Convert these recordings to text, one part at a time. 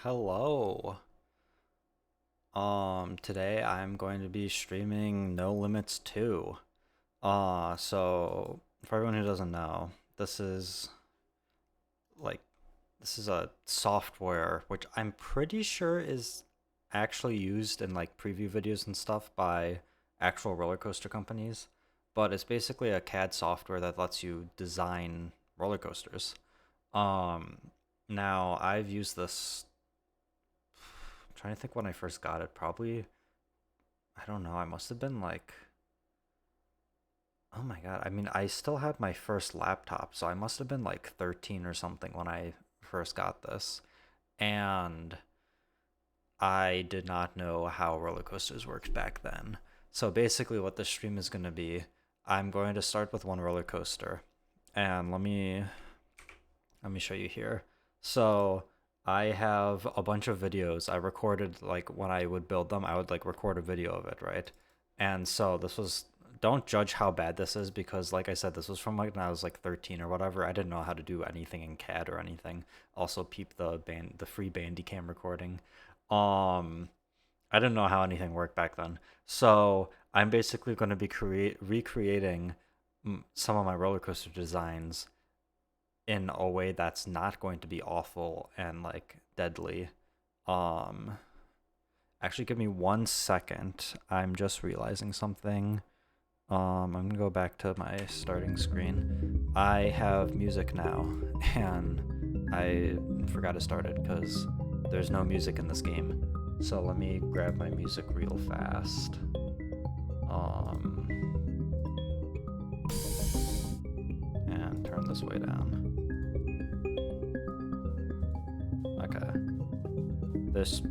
Hello. Today I'm going to be streaming No Limits 2. So for everyone who doesn't know, this is like this is a software which I'm pretty sure is actually used in like preview videos and stuff by actual roller coaster companies, but it's basically a CAD software that lets you design roller coasters. Um, Now I've used this. I'm trying to think when I first got it. Probably, I don't know. I must have been like, oh my God. I mean, I still had my first laptop, so I must have been like 13 or something when I first got this. And I did not know how roller coasters worked back then. So basically, what this stream is going to be, I'm going to start with one roller coaster. And let me show you here. So I have a bunch of videos I recorded. Like when I would build them, I would like record a video of it, right? And so this was, don't judge how bad this is, because like I said, this was from like when I was like 13 or whatever. I didn't know how to do anything in CAD or anything. Also peep the free Bandicam recording. Um I didn't know how anything worked back then. So I'm basically going to be create recreating some of my roller coaster designs in a way that's not going to be awful and like deadly. Um, Actually, give me 1 second. I'm just realizing something. I'm gonna go back to my starting screen. I have music now, and I forgot to start it because there's no music in this game. So let me grab my music real fast. Um, and turn this way down. Okay. This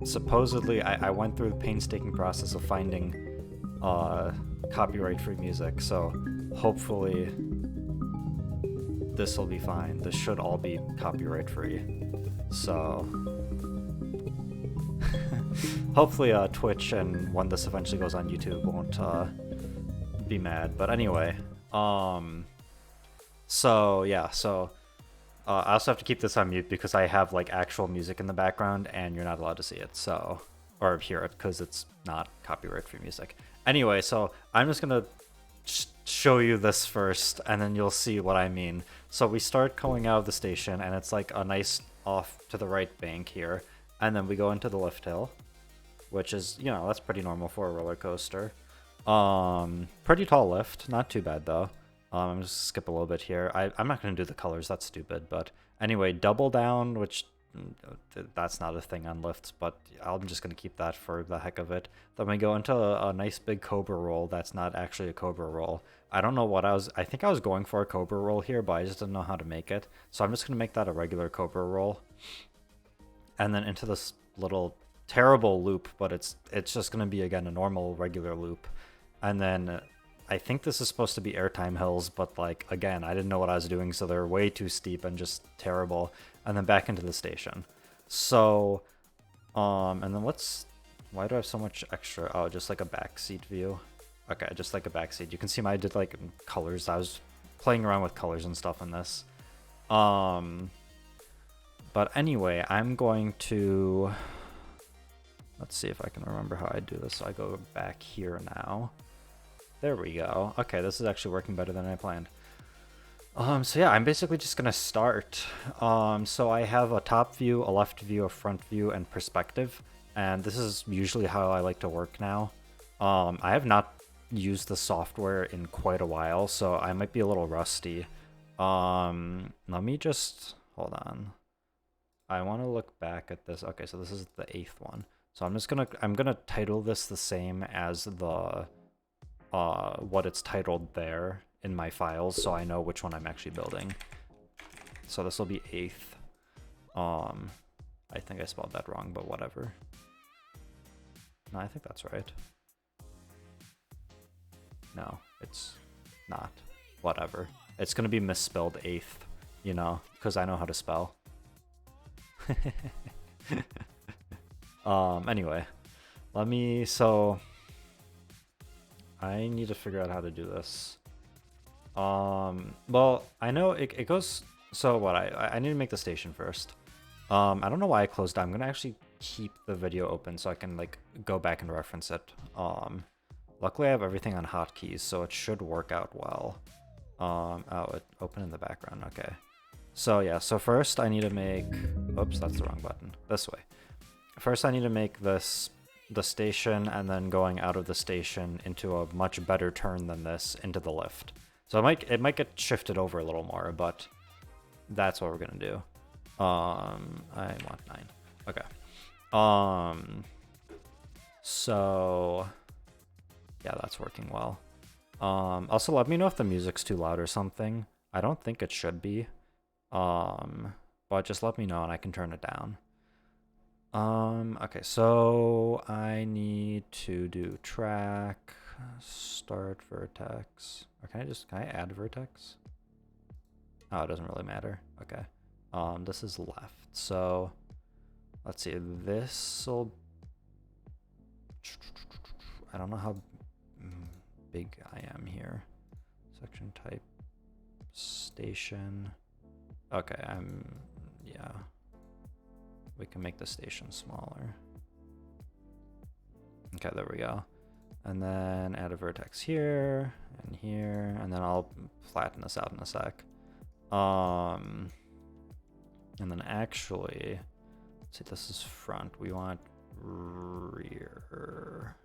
supposedly I went through the painstaking process of finding copyright free music, so hopefully this will be fine. This should all be copyright free. So hopefully Twitch, and when this eventually goes on YouTube, won't be mad. But anyway, so yeah, so I also have to keep this on mute because I have like actual music in the background and you're not allowed to see it, so, or hear it, because it's not copyright free music. Anyway, so I'm just gonna show you this first and then you'll see what I mean. So we start going out of the station and it's like a nice off to the right bank here. And then we go into the lift hill, which is, you know, that's pretty normal for a roller coaster. Pretty tall lift, not too bad though. I'm just skip a little bit here. I'm not going to do the colors, that's stupid. But anyway, double down, which that's not a thing on lifts, but I'm just going to keep that for the heck of it. Then we go into a nice big cobra roll. That's not actually a cobra roll. I don't know what I think I was going for a cobra roll here, but I just didn't know how to make it. So I'm just going to make that a regular cobra roll. And then into this little terrible loop, but it's just going to be, again, a normal regular loop. And then I think this is supposed to be airtime hills, but like, again, I didn't know what I was doing, so they're way too steep and just terrible. And then back into the station. So, and then why do I have so much extra? Oh, just like a backseat view. Okay, just like a backseat. You can see I did like colors. I was playing around with colors and stuff in this. But anyway, I'm going to, let's see if I can remember how I do this. So I go back here now. There we go. Okay, this is actually working better than I planned. So yeah, I'm basically just gonna start. So I have a top view, a left view, a front view, and perspective. And this is usually how I like to work now. I have not used the software in quite a while, so I might be a little rusty. Let me just, hold on. I want to look back at this. Okay, so this is the 8th one. So I'm gonna title this the same as the what it's titled there in my files, so I know which one I'm actually building. So this will be 8th. I think I spelled that wrong, but whatever. No, I think that's right. No, it's not. Whatever. It's gonna be misspelled 8th, you know, because I know how to spell. Anyway, so I need to figure out how to do this. Well, I know it goes, so what, I need to make the station first. I don't know why I closed down. I'm gonna actually keep the video open so I can like go back and reference it. Luckily I have everything on hotkeys, so it should work out well. Oh, it opened in the background. Okay. So yeah, so first I need to make, oops, that's the wrong button. This way. First I need to make this the station, and then going out of the station into a much better turn than this into the lift. So it might get shifted over a little more, but that's what we're gonna do. I want 9. Okay. So yeah, that's working well. Also let me know if the music's too loud or something. I don't think it should be. But just let me know and I can turn it down. Okay, so I need to do track, start vertex. Or can I add vertex? Oh, it doesn't really matter. Okay. This is left. So let's see, this'll, I don't know how big I am here. Section type, station. Okay, yeah. We can make the station smaller. Okay, there we go. And then add a vertex here, and then I'll flatten this out in a sec. And then actually, let's see, this is front. We want rear.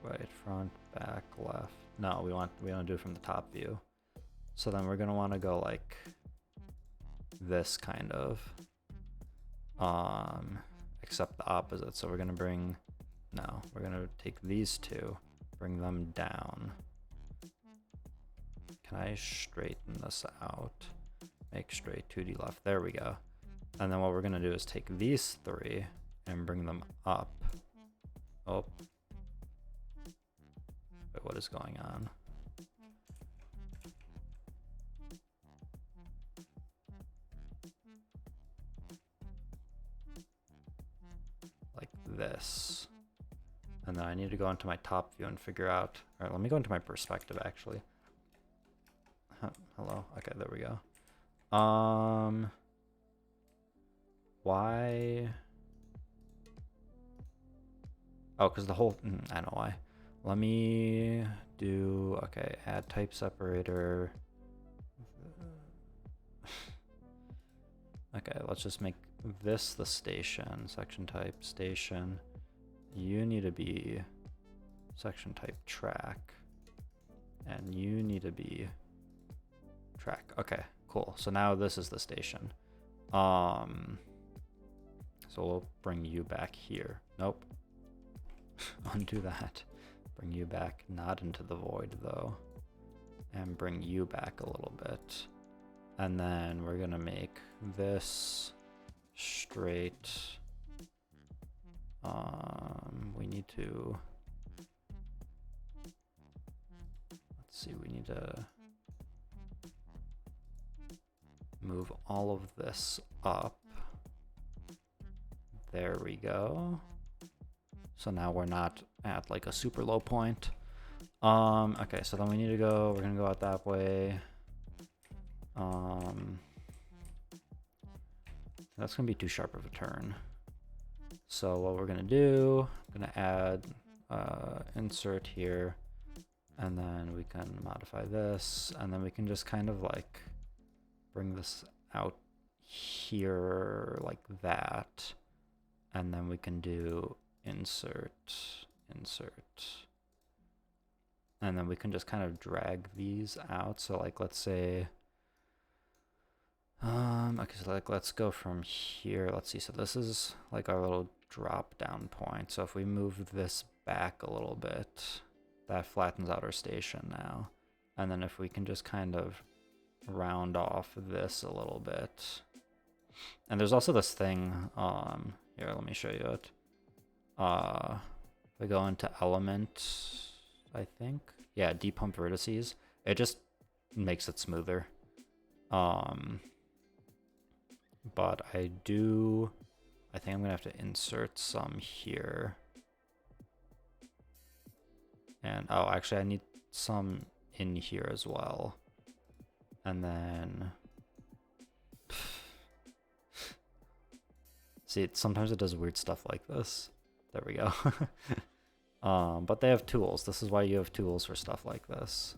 Right, front, back, left. No, we want to do it from the top view. So then we're gonna want to go like this kind of. Except the opposite. So we're gonna take these two, bring them down. Can I straighten this out? Make straight 2D left. There we go. And then what we're gonna do is take these 3 and bring them up. Oh. Wait, what is going on? Like this. And then I need to go into my top view and figure out, all right, let me go into my perspective actually. Hello, okay, there we go. Why? Oh, because the whole, I know why. Let me do, okay, add type separator. Okay, let's just make this the station, section type station. You need to be section type track, and you need to be track. Okay, cool. So now this is the station. So we'll bring you back here. Nope. Undo that. Bring you back, not into the void though, and bring you back a little bit. And then we're gonna make this straight. We need to, let's see, we need to move all of this up. There we go. So now we're not at like a super low point. Okay, so then we need to go, we're gonna go out that way. That's gonna be too sharp of a turn. So what we're gonna do, I'm gonna add insert here, and then we can modify this, and then we can just kind of like bring this out here like that, and then we can do insert, and then we can just kind of drag these out. So like, let's say, okay, so like, let's go from here. Let's see. So this is like our little drop down point. So if we move this back a little bit, that flattens out our station now. And then if we can just kind of round off this a little bit. And there's also this thing, here, let me show you it. We go into element, I think. Yeah, depump vertices. It just makes it smoother. But I think I'm gonna have to insert some here. And oh, actually I need some in here as well. And then See, sometimes it does weird stuff like this. There we go. But they have tools. This is why you have tools for stuff like this.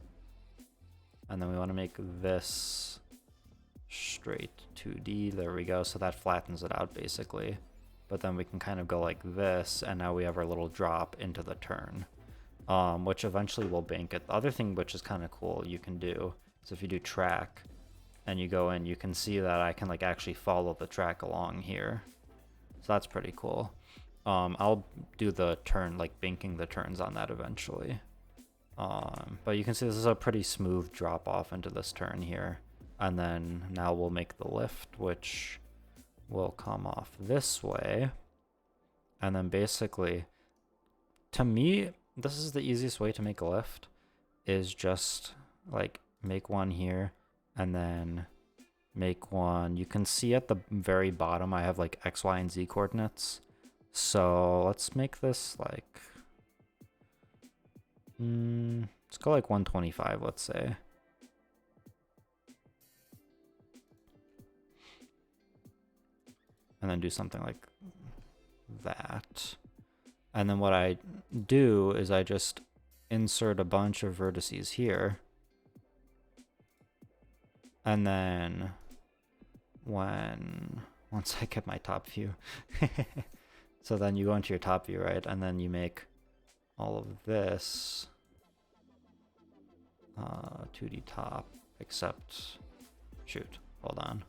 And then we want to make this straight 2D. There we go. So that flattens it out basically. But then we can kind of go like this, and now we have our little drop into the turn, which eventually will bank it. The other thing which is kind of cool you can do is if you do track and you go in, you can see that I can like actually follow the track along here. So that's pretty cool. I'll do the turn, like banking the turns on that eventually. But you can see this is a pretty smooth drop off into this turn here. And then now we'll make the lift, which will come off this way. And then basically, to me, this is the easiest way to make a lift, is just like make one here and then make one. You can see at the very bottom I have like X, Y, and Z coordinates. So let's make this like, let's go like 125, let's say. And then do something like that. And then what I do is I just insert a bunch of vertices here. And then once I get my top view, so then you go into your top view, right? And then you make all of this 2D top, except, shoot, hold on.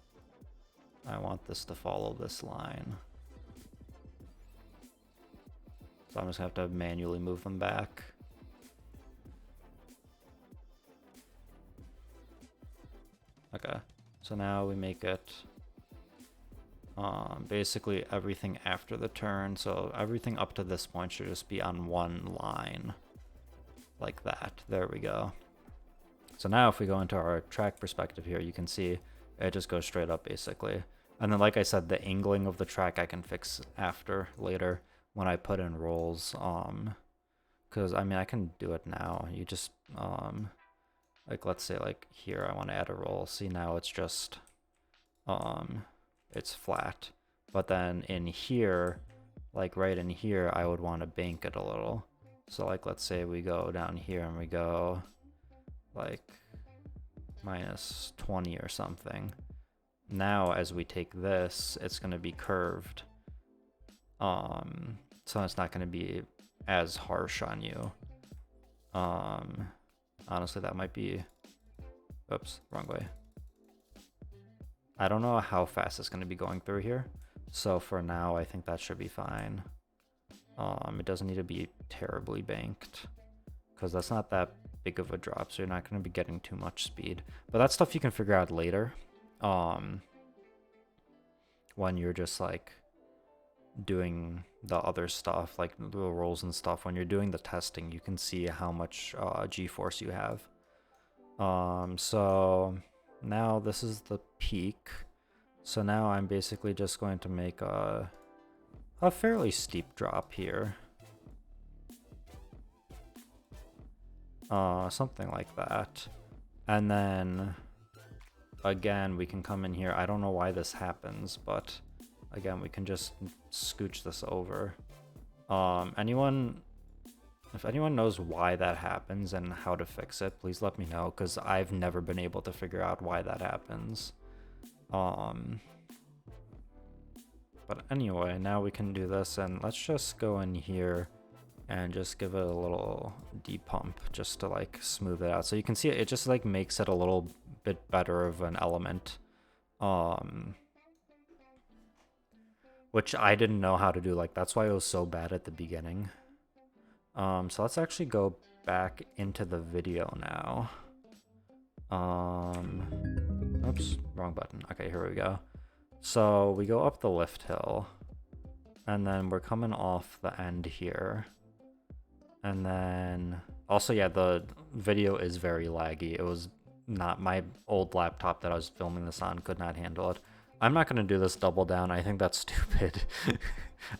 I want this to follow this line. So I'm just gonna have to manually move them back. Okay, so now we make it basically everything after the turn. So everything up to this point should just be on one line like that. There we go. So now if we go into our track perspective here, you can see it just goes straight up basically. And then like I said, the angling of the track I can fix later when I put in rolls. Because I mean I can do it now. You just like let's say like here I want to add a roll. See, now it's just it's flat. But then in here, like right in here, I would want to bank it a little. So like let's say we go down here and we go like -20 or something. Now as we take this, it's going to be curved. So it's not going to be as harsh on you. Honestly, that might be, oops, wrong way. I don't know how fast it's going to be going through here. So for now, I think that should be fine. It doesn't need to be terribly banked because that's not that big of a drop. So you're not going to be getting too much speed, but that's stuff you can figure out later. When you're just like doing the other stuff, like the rolls and stuff, when you're doing the testing, you can see how much G-force you have. So now this is the peak. So now I'm basically just going to make a fairly steep drop here. Something like that. And then again, we can come in here. I don't know why this happens, but again, we can just scooch this over. If anyone knows why that happens and how to fix it, please let me know, because I've never been able to figure out why that happens. But anyway, now we can do this, and let's just go in here and just give it a little depump just to like smooth it out. So you can see it just like makes it a little bit better of an element. Which I didn't know how to do. Like that's why it was so bad at the beginning. So let's actually go back into the video now. Oops, wrong button. Okay, here we go. So we go up the lift hill, and then we're coming off the end here. And then also, yeah, the video is very laggy. It was not my old laptop that I was filming this on, could not handle it. I'm not going to do this double down. I think that's stupid.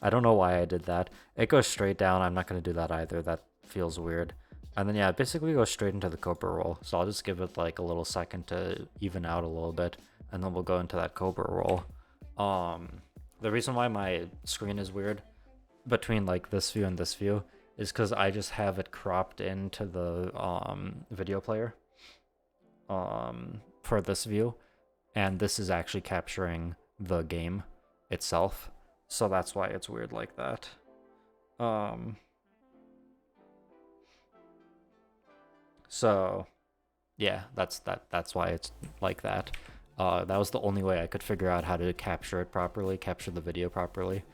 I don't know why I did that. It goes straight down. I'm not going to do that either. That feels weird. And then, yeah, it basically goes straight into the Cobra roll. So I'll just give it like a little second to even out a little bit. And then we'll go into that Cobra roll. the reason why my screen is weird between like this view and this view is because I just have it cropped into the video player for this view, and this is actually capturing the game itself, so that's why it's weird like that. So yeah, that's why it's like that. That was the only way I could figure out how to capture it properly, capture the video properly.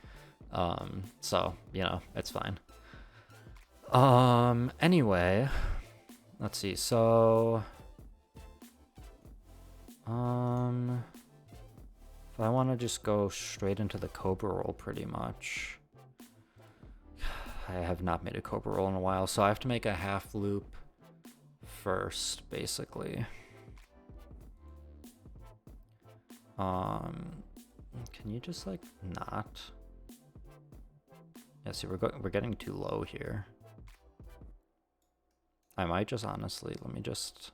So, you know, it's fine. Anyway, let's see. So, if I want to just go straight into the Cobra roll pretty much. I have not made a Cobra roll in a while, so I have to make a half loop first, basically. Can you just like not? Yeah, see, we're getting too low here. I might just honestly, let me just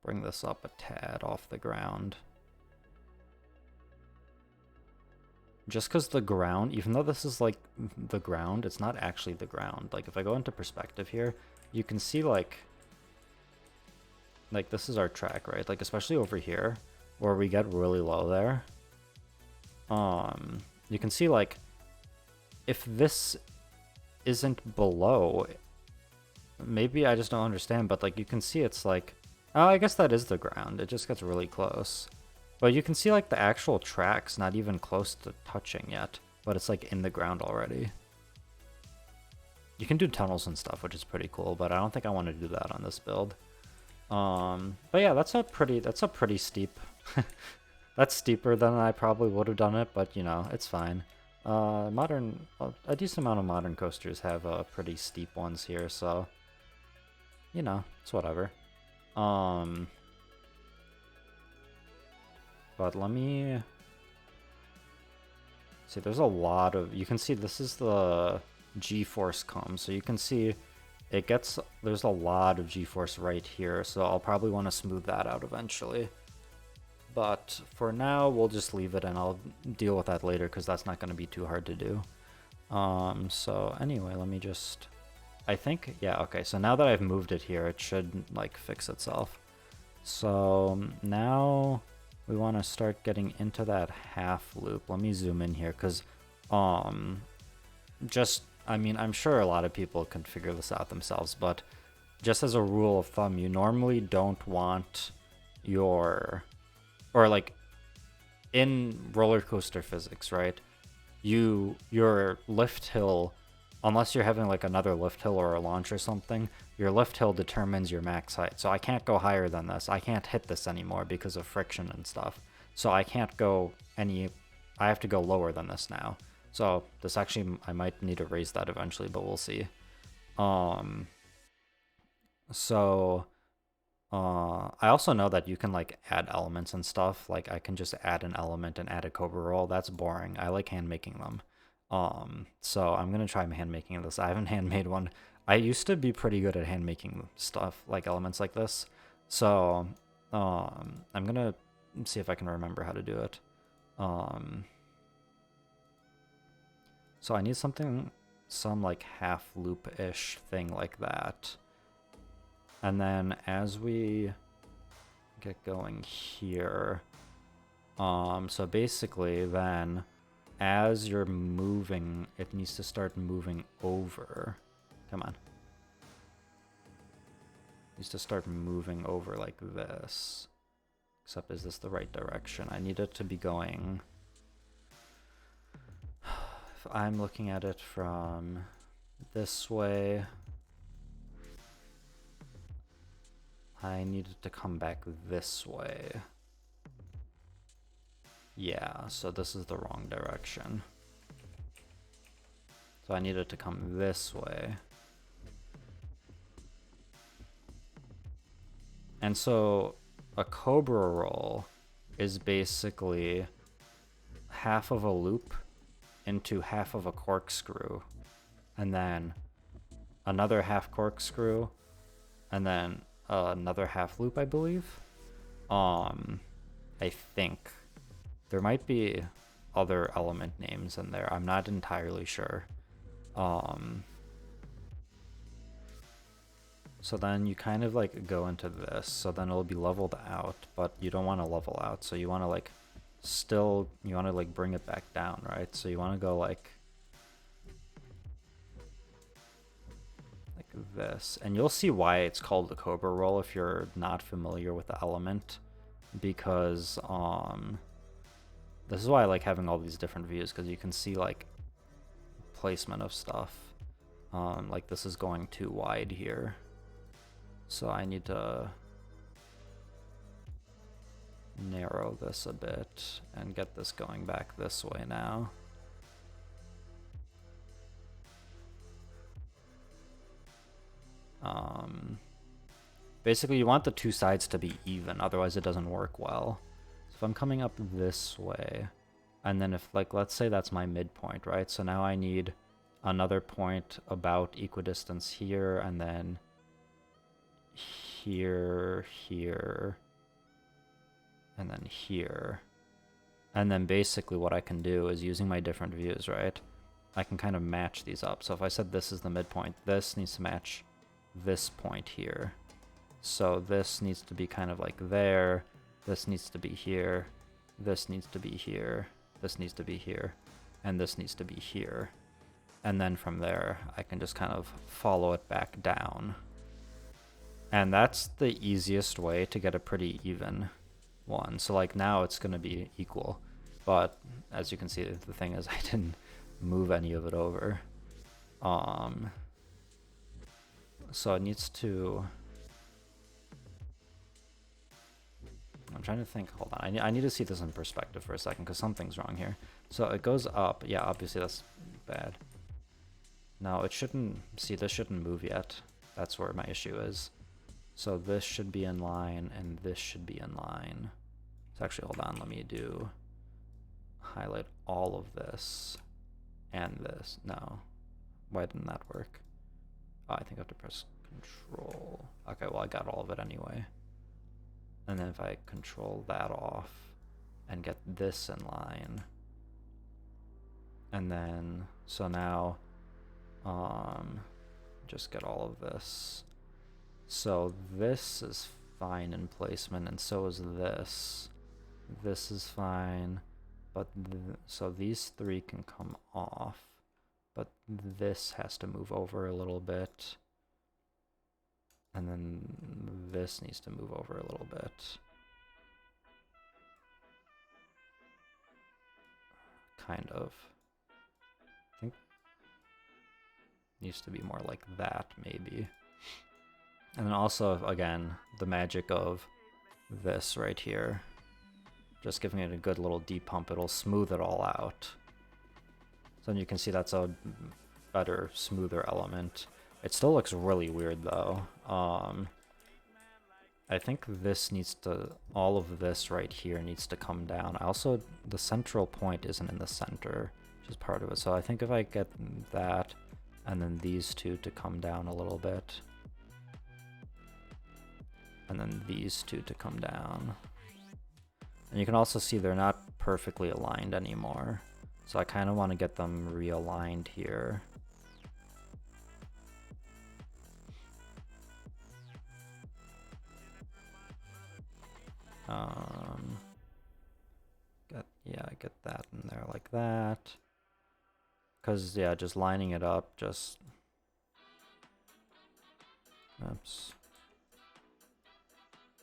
bring this up a tad off the ground. Just because the ground, even though this is like the ground, it's not actually the ground. Like if I go into perspective here, you can see like this is our track, right? Like especially over here where we get really low there. You can see like if this isn't below, maybe I just don't understand, but like you can see it's like, oh, I guess that is the ground. It just gets really close. But you can see like the actual track's not even close to touching yet, but it's like in the ground already. You can do tunnels and stuff, which is pretty cool, but I don't think I want to do that on this build. But yeah, that's a pretty steep. That's steeper than I probably would have done it, but you know, it's fine. A decent amount of modern coasters have pretty steep ones here, so you know, it's whatever. But let me see, there's a lot of, you can see this is the G-force come, so you can see it gets, there's a lot of G-force right here, so I'll probably want to smooth that out eventually. But for now, we'll just leave it and I'll deal with that later because that's not going to be too hard to do. So anyway, let me just, I think, yeah, okay, so now that I've moved it here, it should like fix itself. So now we want to start getting into that half loop. Let me zoom in here because just, I mean, I'm sure a lot of people can figure this out themselves, but just as a rule of thumb, you normally don't want your, or like in roller coaster physics, right? Your lift hill, unless you're having like another lift hill or a launch or something, your lift hill determines your max height. So I can't go higher than this. I can't hit this anymore because of friction and stuff. So I can't go any, I have to go lower than this now. So this actually, I might need to raise that eventually, but we'll see. I also know that you can like add elements and stuff. Like I can just add an element and add a Cobra roll. That's boring. I like hand making them. So I'm gonna try hand making this. I haven't hand made one. I used to be pretty good at hand making stuff, like elements like this. So I'm gonna see if I can remember how to do it. So I need something, some like half loop-ish thing like that. And then as we get going here, so basically then as you're moving, it needs to start moving over. Come on. It needs to start moving over like this. Except is this the right direction? I need it to be going. If I'm looking at it from this way, I need it to come back this way. Yeah, so this is the wrong direction. So I need it to come this way. And so a Cobra roll is basically half of a loop into half of a corkscrew, and then another half corkscrew, and then another half loop, I believe. I think there might be other element names in there. I'm not entirely sure. So then you kind of like go into this, so then it'll be leveled out, but you don't want to level out, so you want to like you want to like bring it back down, right? So you want to go like this, and you'll see why it's called the Cobra roll if you're not familiar with the element, because this is why I like having all these different views, because you can see like placement of stuff. Like this is going too wide here. So I need to narrow this a bit and get this going back this way now. Basically you want the two sides to be even, otherwise it doesn't work well. So if I'm coming up this way, and then if like, let's say that's my midpoint, right? So now I need another point about equidistance here, and then here, here, and then here. And then basically what I can do is, using my different views, right, I can kind of match these up. So if I said this is the midpoint, this needs to match this point here. So this needs to be kind of like there, this needs to be here, this needs to be here, this needs to be here, and this needs to be here. And then from there, I can just kind of follow it back down. And that's the easiest way to get a pretty even one. So like now it's going to be equal. But as you can see, the thing is I didn't move any of it over. So it needs to... I'm trying to think. Hold on. I need to see this in perspective for a second, because something's wrong here. So it goes up. Yeah, obviously that's bad. No, it shouldn't... See, this shouldn't move yet. That's where my issue is. So this should be in line, and this should be in line. So actually, hold on, let me highlight all of this, and this. No, why didn't that work? Oh, I think I have to press Control. Okay, well I got all of it anyway. And then if I control that off, and get this in line, and then, so now, just get all of this. So this is fine in placement, and so is this. This is fine, but so these three can come off, but this has to move over a little bit, and then this needs to move over a little bit. Kind of. I think needs to be more like that, maybe. And then also, again, the magic of this right here. Just giving it a good little deep pump, it'll smooth it all out. So then you can see that's a better, smoother element. It still looks really weird though. I think this needs to, all of this right here needs to come down. Also, the central point isn't in the center, which is part of it. So I think if I get that, and then these two to come down a little bit, and then these two to come down. And you can also see they're not perfectly aligned anymore. So I kind of want to get them realigned here. Get that in there like that. Because, yeah, just lining it up, just... Oops.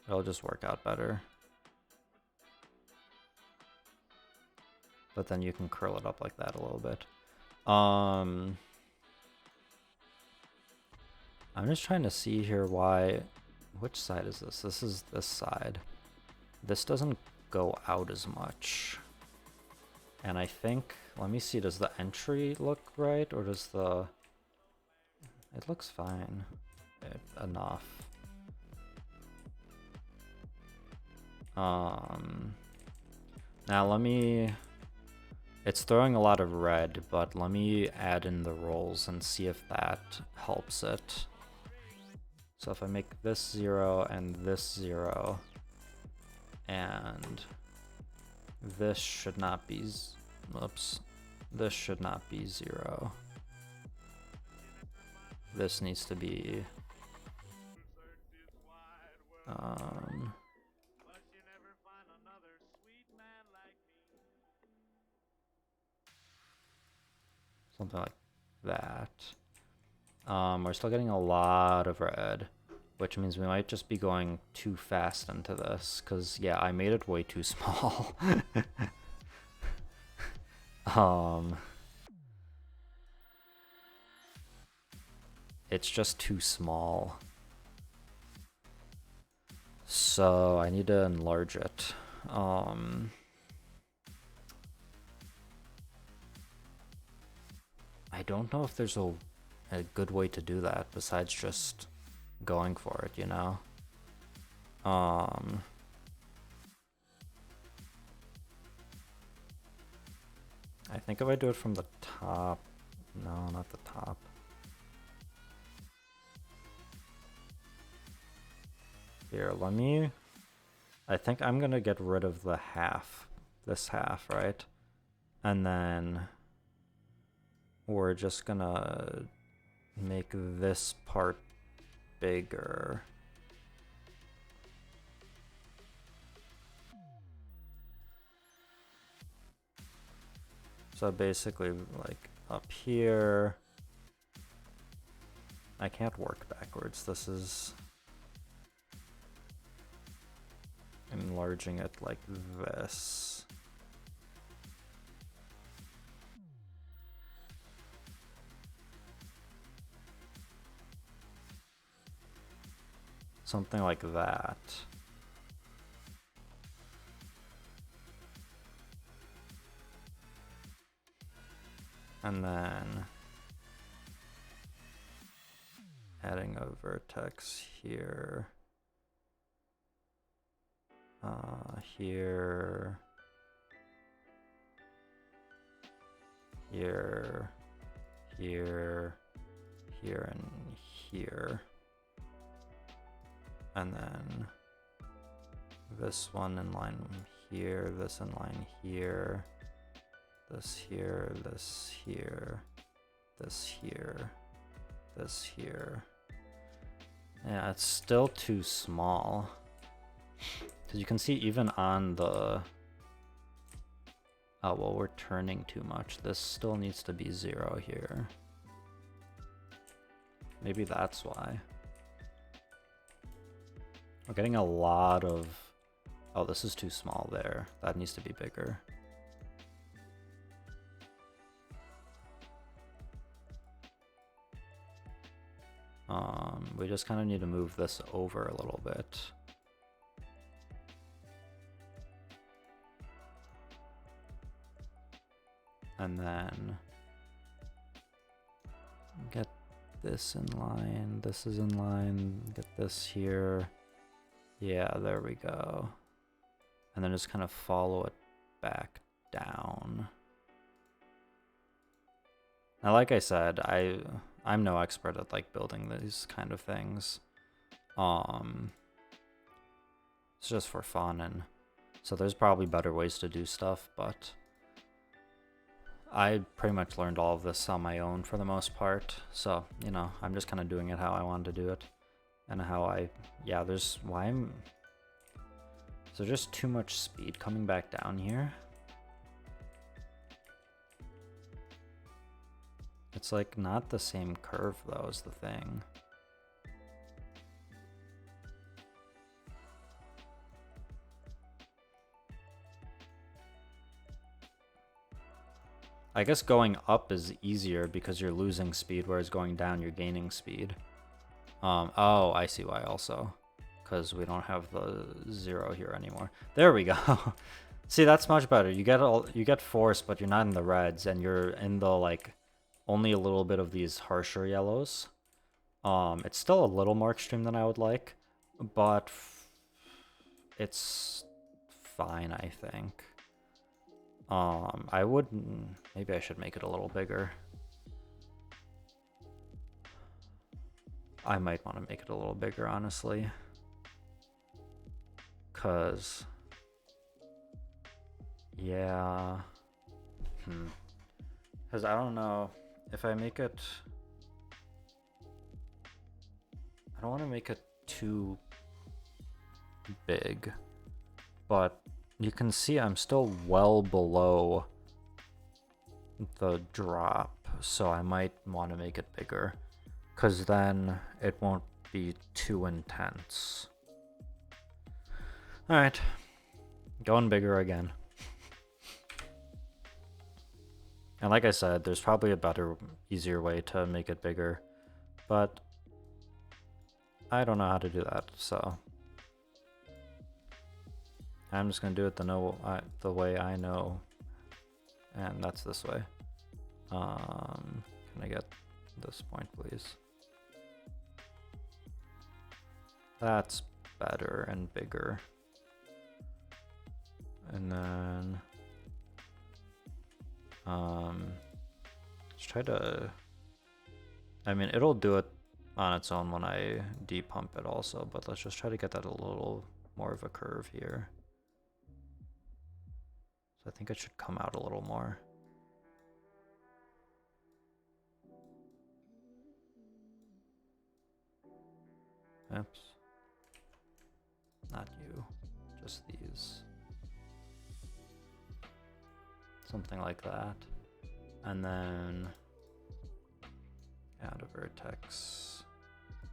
It'll just work out better. But then you can curl it up like that a little bit. I'm just trying to see here why... Which side is this? This is this side. This doesn't go out as much. And I think... Let me see, does the entry look right? Or does the... It looks fine. Enough. Now let me... It's throwing a lot of red, but let me add in the rolls and see if that helps it. So if I make this 0 and this 0, and this should not be Oops. This should not be 0. This needs to be something like that. We're still getting a lot of red, which means we might just be going too fast into this, because, yeah, I made it way too small. It's just too small. So I need to enlarge it. I don't know if there's a good way to do that besides just going for it, you know? I think if I do it from the top, no, not the top. Here, I think I'm gonna get rid of the half, this half, right? And then we're just gonna make this part bigger. So basically, like, up here, I can't work backwards. This is enlarging it like this. Something like that. And then adding a vertex here. Here. Here. Here. Here and here. And then this one in line here, this in line here, this here, this here, this here, this here. Yeah, it's still too small. Because you can see even on the... Oh, well, we're turning too much. This still needs to be 0 here. Maybe that's why. We're getting a lot of... Oh, this is too small there. That needs to be bigger. We just kind of need to move this over a little bit. And then get this in line, this is in line, get this here. Yeah, there we go. And then just kind of follow it back down. Now, like I said, I'm no expert at like building these kind of things. It's just for fun, and so there's probably better ways to do stuff, but I pretty much learned all of this on my own for the most part. So, you know, I'm just kind of doing it how I wanted to do it. And how there's so just too much speed coming back down here. It's like not the same curve though is the thing. I guess going up is easier because you're losing speed, whereas going down you're gaining speed. Oh, I see why also. Because we don't have the 0 here anymore. There we go. See, that's much better. You get force, but you're not in the reds, and you're in the like only a little bit of these harsher yellows. It's still a little more extreme than I would like, but it's fine, I think. Maybe I should make it a little bigger. I might want to make it a little bigger, honestly. Cause, yeah. Because I don't know if I make it. I don't want to make it too big, but you can see I'm still well below the drop, so I might want to make it bigger, because then it won't be too intense. Alright, going bigger again. And like I said, there's probably a better, easier way to make it bigger, but I don't know how to do that, so I'm just gonna do it the way I know, and that's this way. Can I get this point, please? That's better and bigger. And then let's try to, I mean, it'll do it on its own when I depump it also, but let's just try to get that a little more of a curve here. So I think it should come out a little more. Oops. Not you, just these. Something like that. And then add a vertex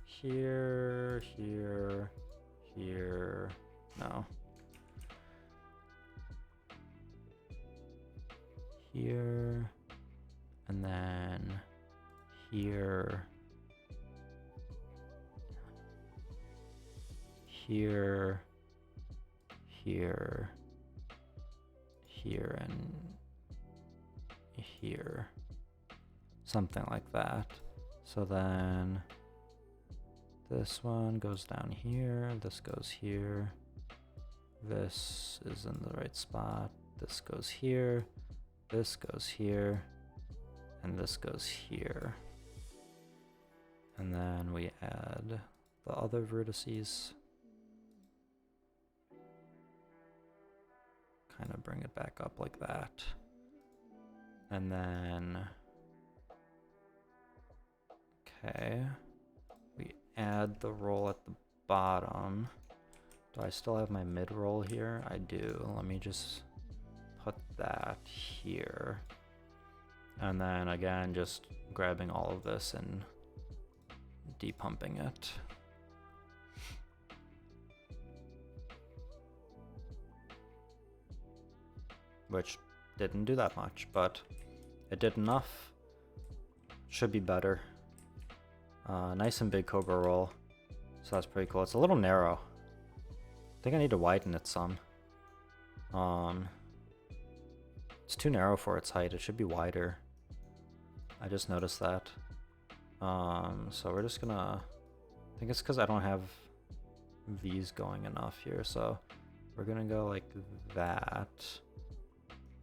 here, here, here. No. Here, and then here, here, here, here, and here. Something like that. So then this one goes down here, this goes here, this is in the right spot, this goes here, this goes here, and this goes here. And then we add the other vertices. Kind of bring it back up like that. And then, okay, we add the roll at the bottom. Do I still have my mid roll here? I do. Let me just put that here. And then again, just grabbing all of this and depumping it. Which didn't do that much, but it did enough. Should be better. Nice and big Cobra roll. So that's pretty cool. It's a little narrow. I think I need to widen it some. It's too narrow for its height. It should be wider. I just noticed that. So we're just gonna, I think it's because I don't have V's going enough here. So we're gonna go like that.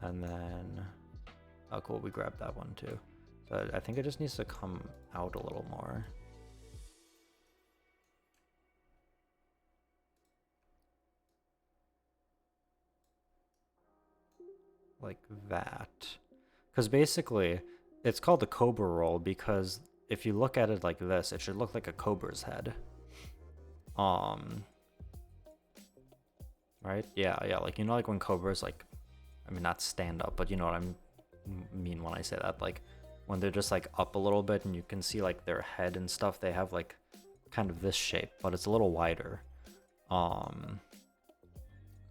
And then, oh cool, we grabbed that one too. So I think it just needs to come out a little more. Like that. Because basically, it's called the Cobra roll because if you look at it like this, it should look like a cobra's head. Right? Yeah, like, you know, like when cobras, like, I mean, not stand up, but you know what I mean when I say that. Like, when they're just, like, up a little bit and you can see, like, their head and stuff, they have, like, kind of this shape, but it's a little wider.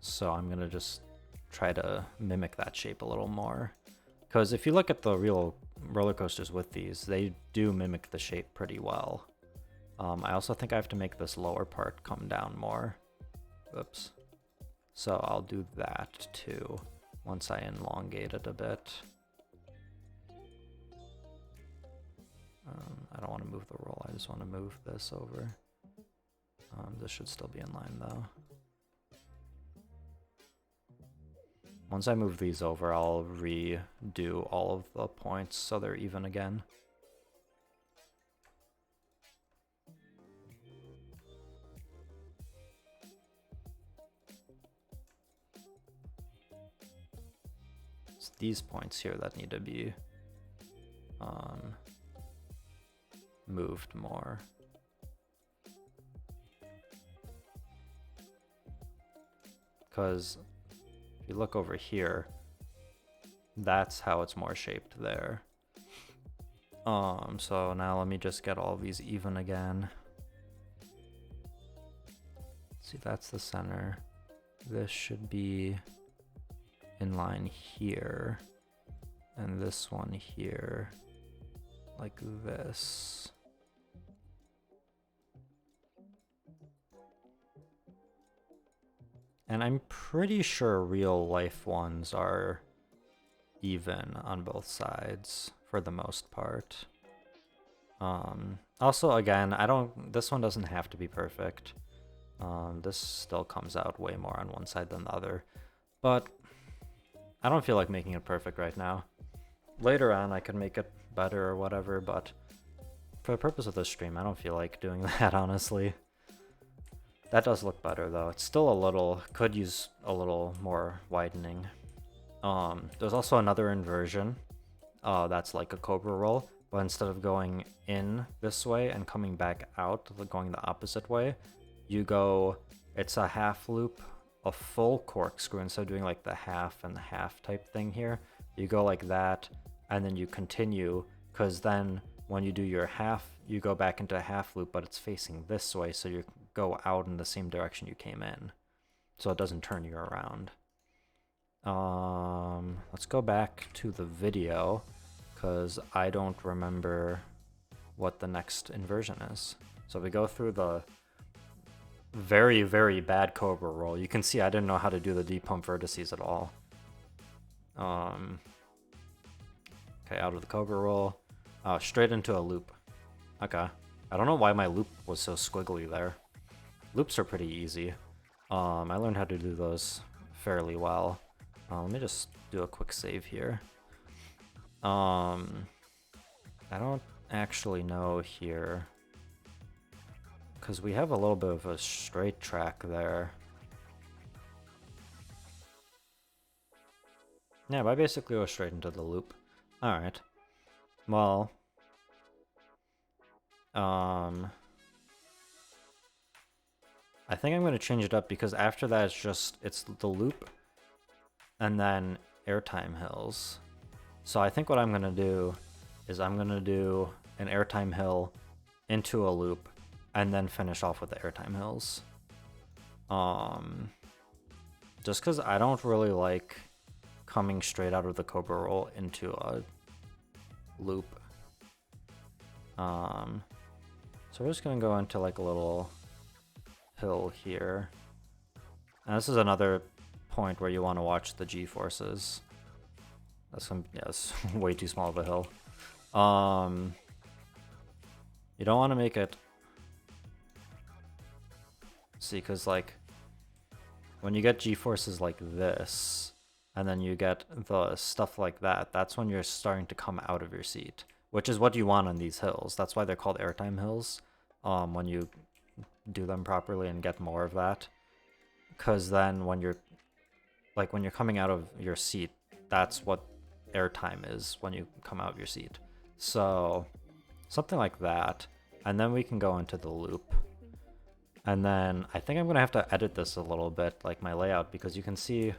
So I'm gonna just try to mimic that shape a little more. Because if you look at the real roller coasters with these, they do mimic the shape pretty well. I also think I have to make this lower part come down more. Oops. So I'll do that too, once I elongate it a bit. I don't want to move the roll, I just want to move this over. This should still be in line though. Once I move these over, I'll redo all of the points so they're even again. it's these points here that need to be moved more. Because if you look over here, that's how it's more shaped there. So now let me just get all these even again. See, that's the center. This should be in line here, and this one here, like this. And I'm pretty sure real life ones are even on both sides for the most part. Also, again, this one doesn't have to be perfect. This still comes out way more on one side than the other, but I don't feel like making it perfect right now. Later on, I could make it better or whatever, but for the purpose of this stream, I don't feel like doing that, honestly. That does look better, though. It's still could use a little more widening. There's also another inversion that's like a cobra roll, but instead of going in this way and coming back out, going the opposite way, it's a half loop, a full corkscrew, instead of doing like the half and the half type thing here. You go like that, and then you continue, because then when you do your half, you go back into a half loop, but it's facing this way, so you go out in the same direction you came in, so it doesn't turn you around. Let's go back to the video, because I don't remember what the next inversion is. So we go through the very, very bad cobra roll. You can see I didn't know how to do the depump vertices at all. Okay, out of the cobra roll. Straight into a loop. Okay. I don't know why my loop was so squiggly there. Loops are pretty easy. I learned how to do those fairly well. Let me just do a quick save here. I don't actually know here, because we have a little bit of a straight track there. Yeah, but I basically go straight into the loop. Alright. Well, I think I'm going to change it up, because after that it's the loop and then airtime hills. So I think what I'm going to do is I'm going to do an airtime hill into a loop and then finish off with the airtime hills. Just because I don't really like coming straight out of the cobra roll into a loop. So we're just going to go into like a little hill here. And this is another point where you want to watch the G-forces. It's way too small of a hill. You don't want to make it... See, because like, when you get G-forces like this, and then you get the stuff like that, that's when you're starting to come out of your seat, which is what you want on these hills. That's why they're called airtime hills, when you do them properly and get more of that. Because then when you're coming out of your seat, that's what airtime is, when you come out of your seat. So something like that, and then we can go into the loop. And then I think I'm gonna have to edit this a little bit, like my layout, because you can see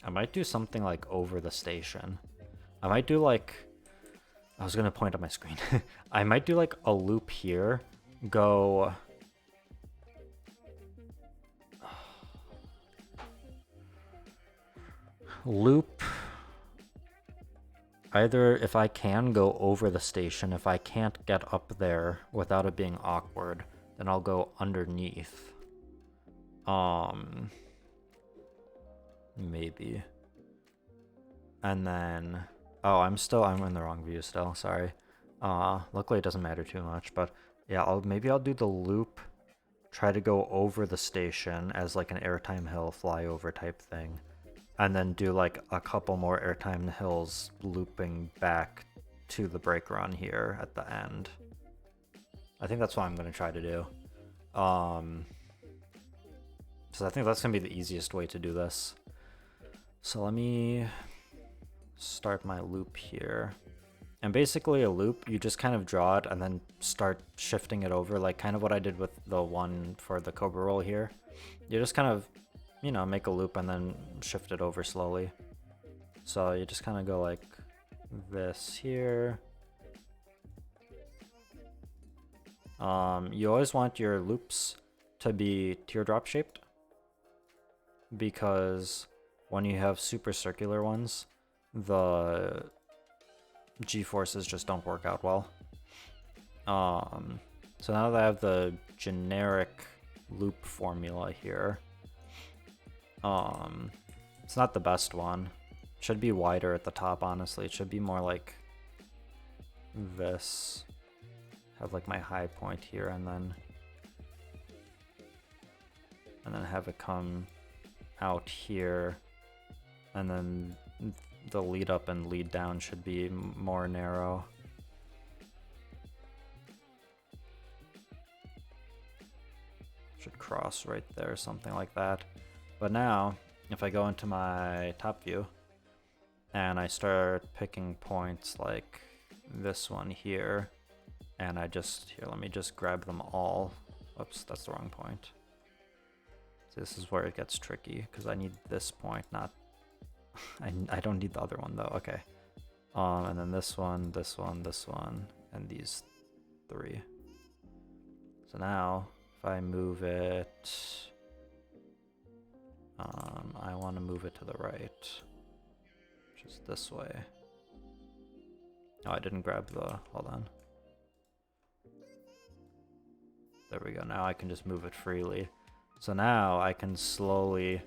I might do something like over the station. I might do like, I was gonna point at my screen. I might do like a loop here, go loop. Either, if I can, go over the station. If I can't get up there without it being awkward, then I'll go underneath. Maybe. And then, oh, I'm in the wrong view still, sorry. Luckily it doesn't matter too much, but yeah, maybe I'll do the loop, try to go over the station as like an airtime hill flyover type thing. And then do like a couple more airtime hills looping back to the brake run here at the end. I think that's what I'm going to try to do. So I think that's gonna be the easiest way to do this. So let me start my loop here. And basically a loop, you just kind of draw it and then start shifting it over, like kind of what I did with the one for the Cobra roll here. You just kind of, you know, make a loop and then shift it over slowly. So you just kind of go like this here. You always want your loops to be teardrop shaped, because when you have super circular ones, the G-forces just don't work out well. So now that I have the generic loop formula here, it's not the best one. It should be wider at the top, honestly. It should be more like this. Have like my high point here, and then have it come out here, and then the lead up and lead down should be more narrow. Should cross right there, something like that. But now, if I go into my top view and I start picking points like this one here, and I just, here, let me just grab them all. Oops, that's the wrong point. So this is where it gets tricky, because I need this point, not, I don't need the other one though, okay. And then this one, this one, this one, and these three. So now, if I move it, I want to move it to the right, which is this way. Oh, I didn't grab the, hold on. There we go, now I can just move it freely. So now I can slowly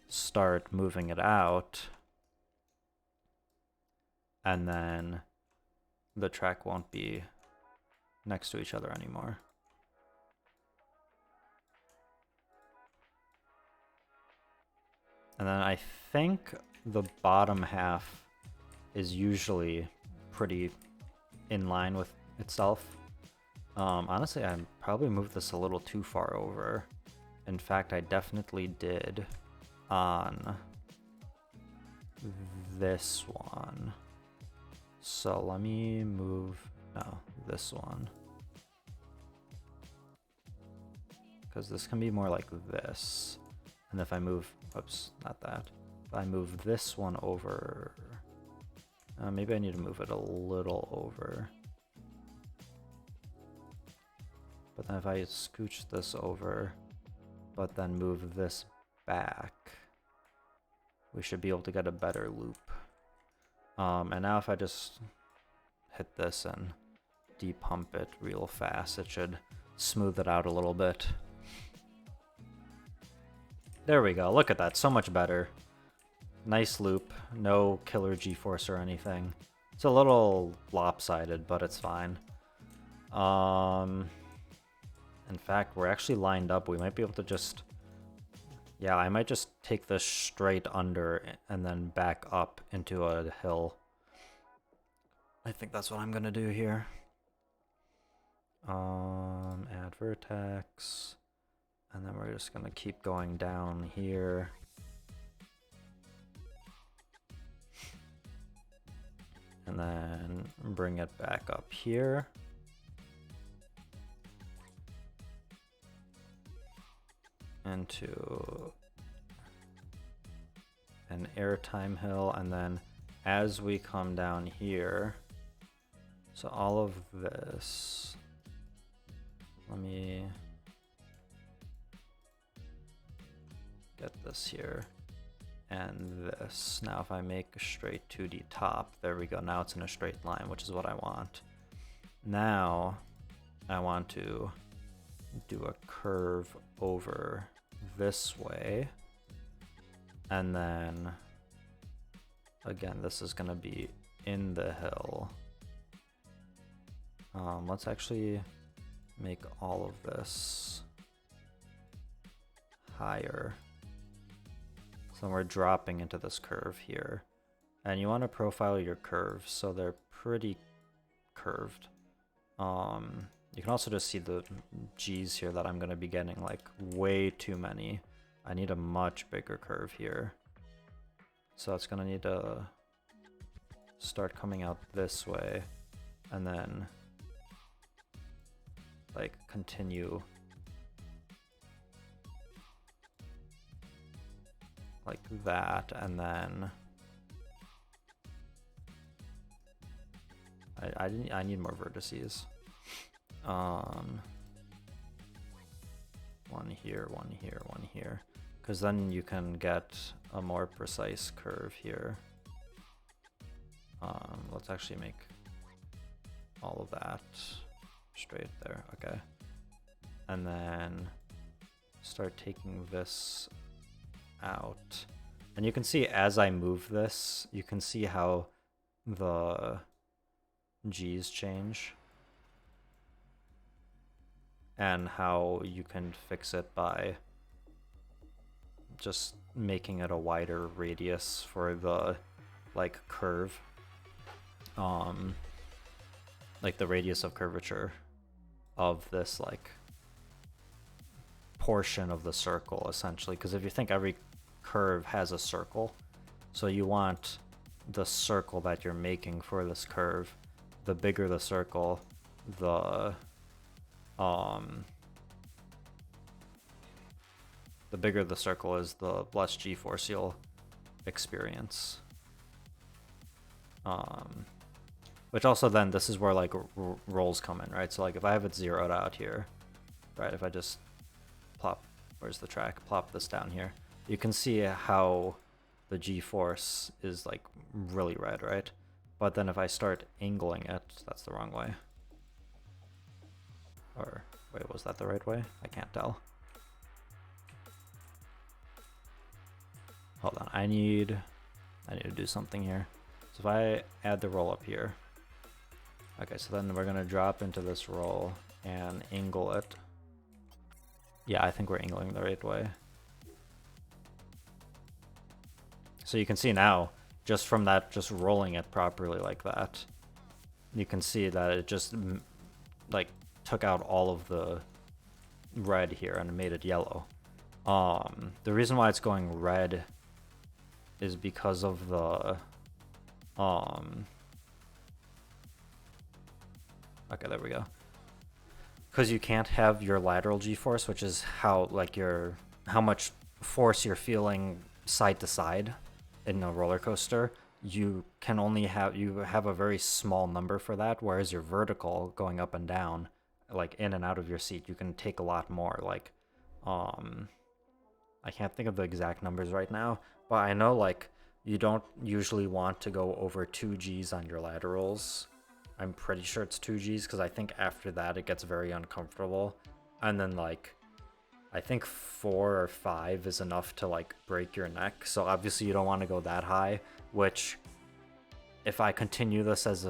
start moving it out, and then the track won't be next to each other anymore. And then I think the bottom half is usually pretty in line with itself. Honestly, I probably moved this a little too far over. In fact, I definitely did on this one. So let me move, no, this one. Because this can be more like this. And if I move, oops, not that. If I move this one over, maybe I need to move it a little over. But then if I scooch this over, but then move this back, we should be able to get a better loop. And now if I just hit this and depump it real fast, it should smooth it out a little bit. There we go, look at that, so much better. Nice loop, no killer G-force or anything. It's a little lopsided, but it's fine. In fact, we're actually lined up. We might be able to just, yeah, I might just take this straight under and then back up into a hill. I think that's what I'm gonna do here. Add vertex, and then we're just gonna keep going down here. And then bring it back up here. Into an airtime hill, and then as we come down here, so all of this, let me get this here and this. Now if I make a straight 2D top, there we go, now it's in a straight line, which is what I want. Now I want to do a curve over this way, and then again this is gonna be in the hill. Let's actually make all of this higher, so we're dropping into this curve here, and you want to profile your curves so they're pretty curved. You can also just see the G's here that I'm going to be getting like way too many. I need a much bigger curve here. So it's gonna need to start coming out this way and then like continue like that, and then I need more vertices. One here, one here, one here, because then you can get a more precise curve here. Let's actually make all of that straight there, okay. And then start taking this out. And you can see as I move this, you can see how the G's change. And how you can fix it by just making it a wider radius for the like curve. Like the radius of curvature of this like portion of the circle essentially, because if you think every curve has a circle, so you want the circle that you're making for this curve, the bigger the circle, the bigger the circle is, the less g-force you'll experience. Which also then, this is where like rolls come in, right? So like if I have it zeroed out here, right, if I just plop, where's the track, plop this down here, you can see how the g-force is like really red, right? But then if I start angling it, that's the wrong way. Or wait, was that the right way? I can't tell. Hold on, I need to do something here. So if I add the roll up here, okay, so then we're gonna drop into this roll and angle it. Yeah, I think we're angling the right way. So you can see now, just from that, just rolling it properly like that, you can see that it just like took out all of the red here and made it yellow. The reason why it's going red is because of the okay, there we go. Because you can't have your lateral g-force, which is how like how much force you're feeling side to side in a roller coaster. You can only have a very small number for that, whereas your vertical going up and down, like in and out of your seat, you can take a lot more. Like I can't think of the exact numbers right now, but I know like you don't usually want to go over 2 Gs on your laterals. I'm pretty sure it's 2 Gs because I think after that it gets very uncomfortable. And then like, I think 4 or 5 is enough to like break your neck. So obviously you don't want to go that high, which if I continue this as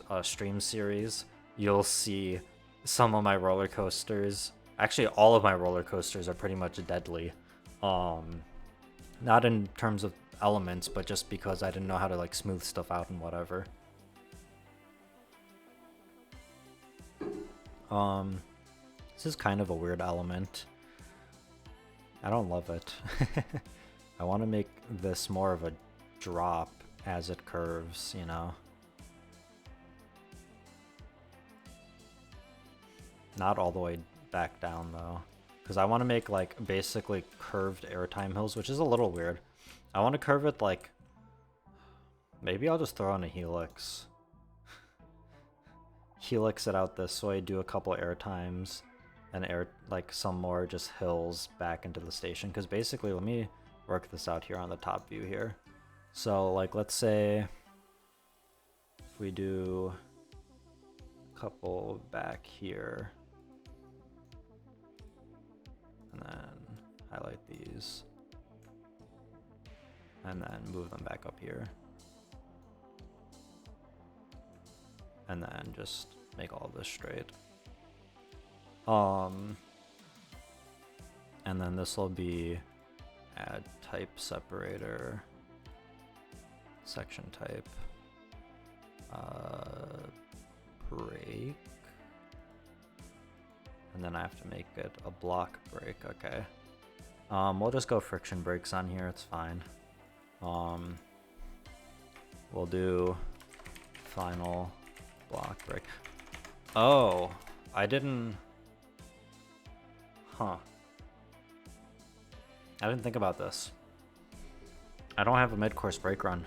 a stream series, you'll see some of my roller coasters, actually all of my roller coasters are pretty much deadly. Not in terms of elements, but just because I didn't know how to like smooth stuff out and whatever. This is kind of a weird element. I don't love it. I want to make this more of a drop as it curves, you know? Not all the way back down though, because I want to make like basically curved airtime hills, which is a little weird. I want to curve it like, maybe I'll just throw in a helix. Helix it out this way, do a couple air times, and air like some more just hills back into the station. Because basically, let me work this out here on the top view here. So like, let's say if we do a couple back here, and then highlight these, and then move them back up here. And then just make all of this straight. And then this will be add type separator, section type, break, and then I have to make it a block break. Okay. We'll just go friction brakes on here, it's fine. We'll do final block brake. Oh, I didn't... Huh. I didn't think about this. I don't have a mid-course brake run.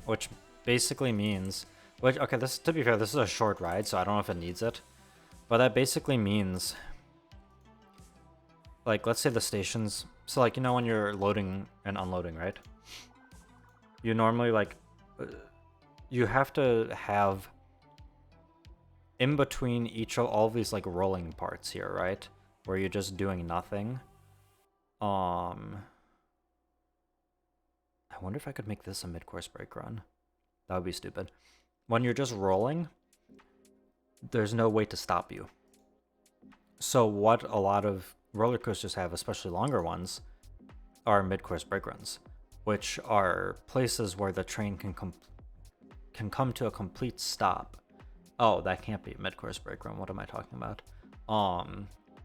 Which basically means... Which, okay, this, to be fair, this is a short ride, so I don't know if it needs it. But that basically means... Like, let's say the stations... So, like, you know when you're loading and unloading, right? You normally, like... You have to have... In between each of all these, like, rolling parts here, right? Where you're just doing nothing. I wonder if I could make this a mid-course brake run. That would be stupid. When you're just rolling, there's no way to stop you. So what a lot of roller coasters have, especially longer ones, are mid-course brake runs, which are places where the train can come to a complete stop. Oh, that can't be a mid-course brake run. What am I talking about?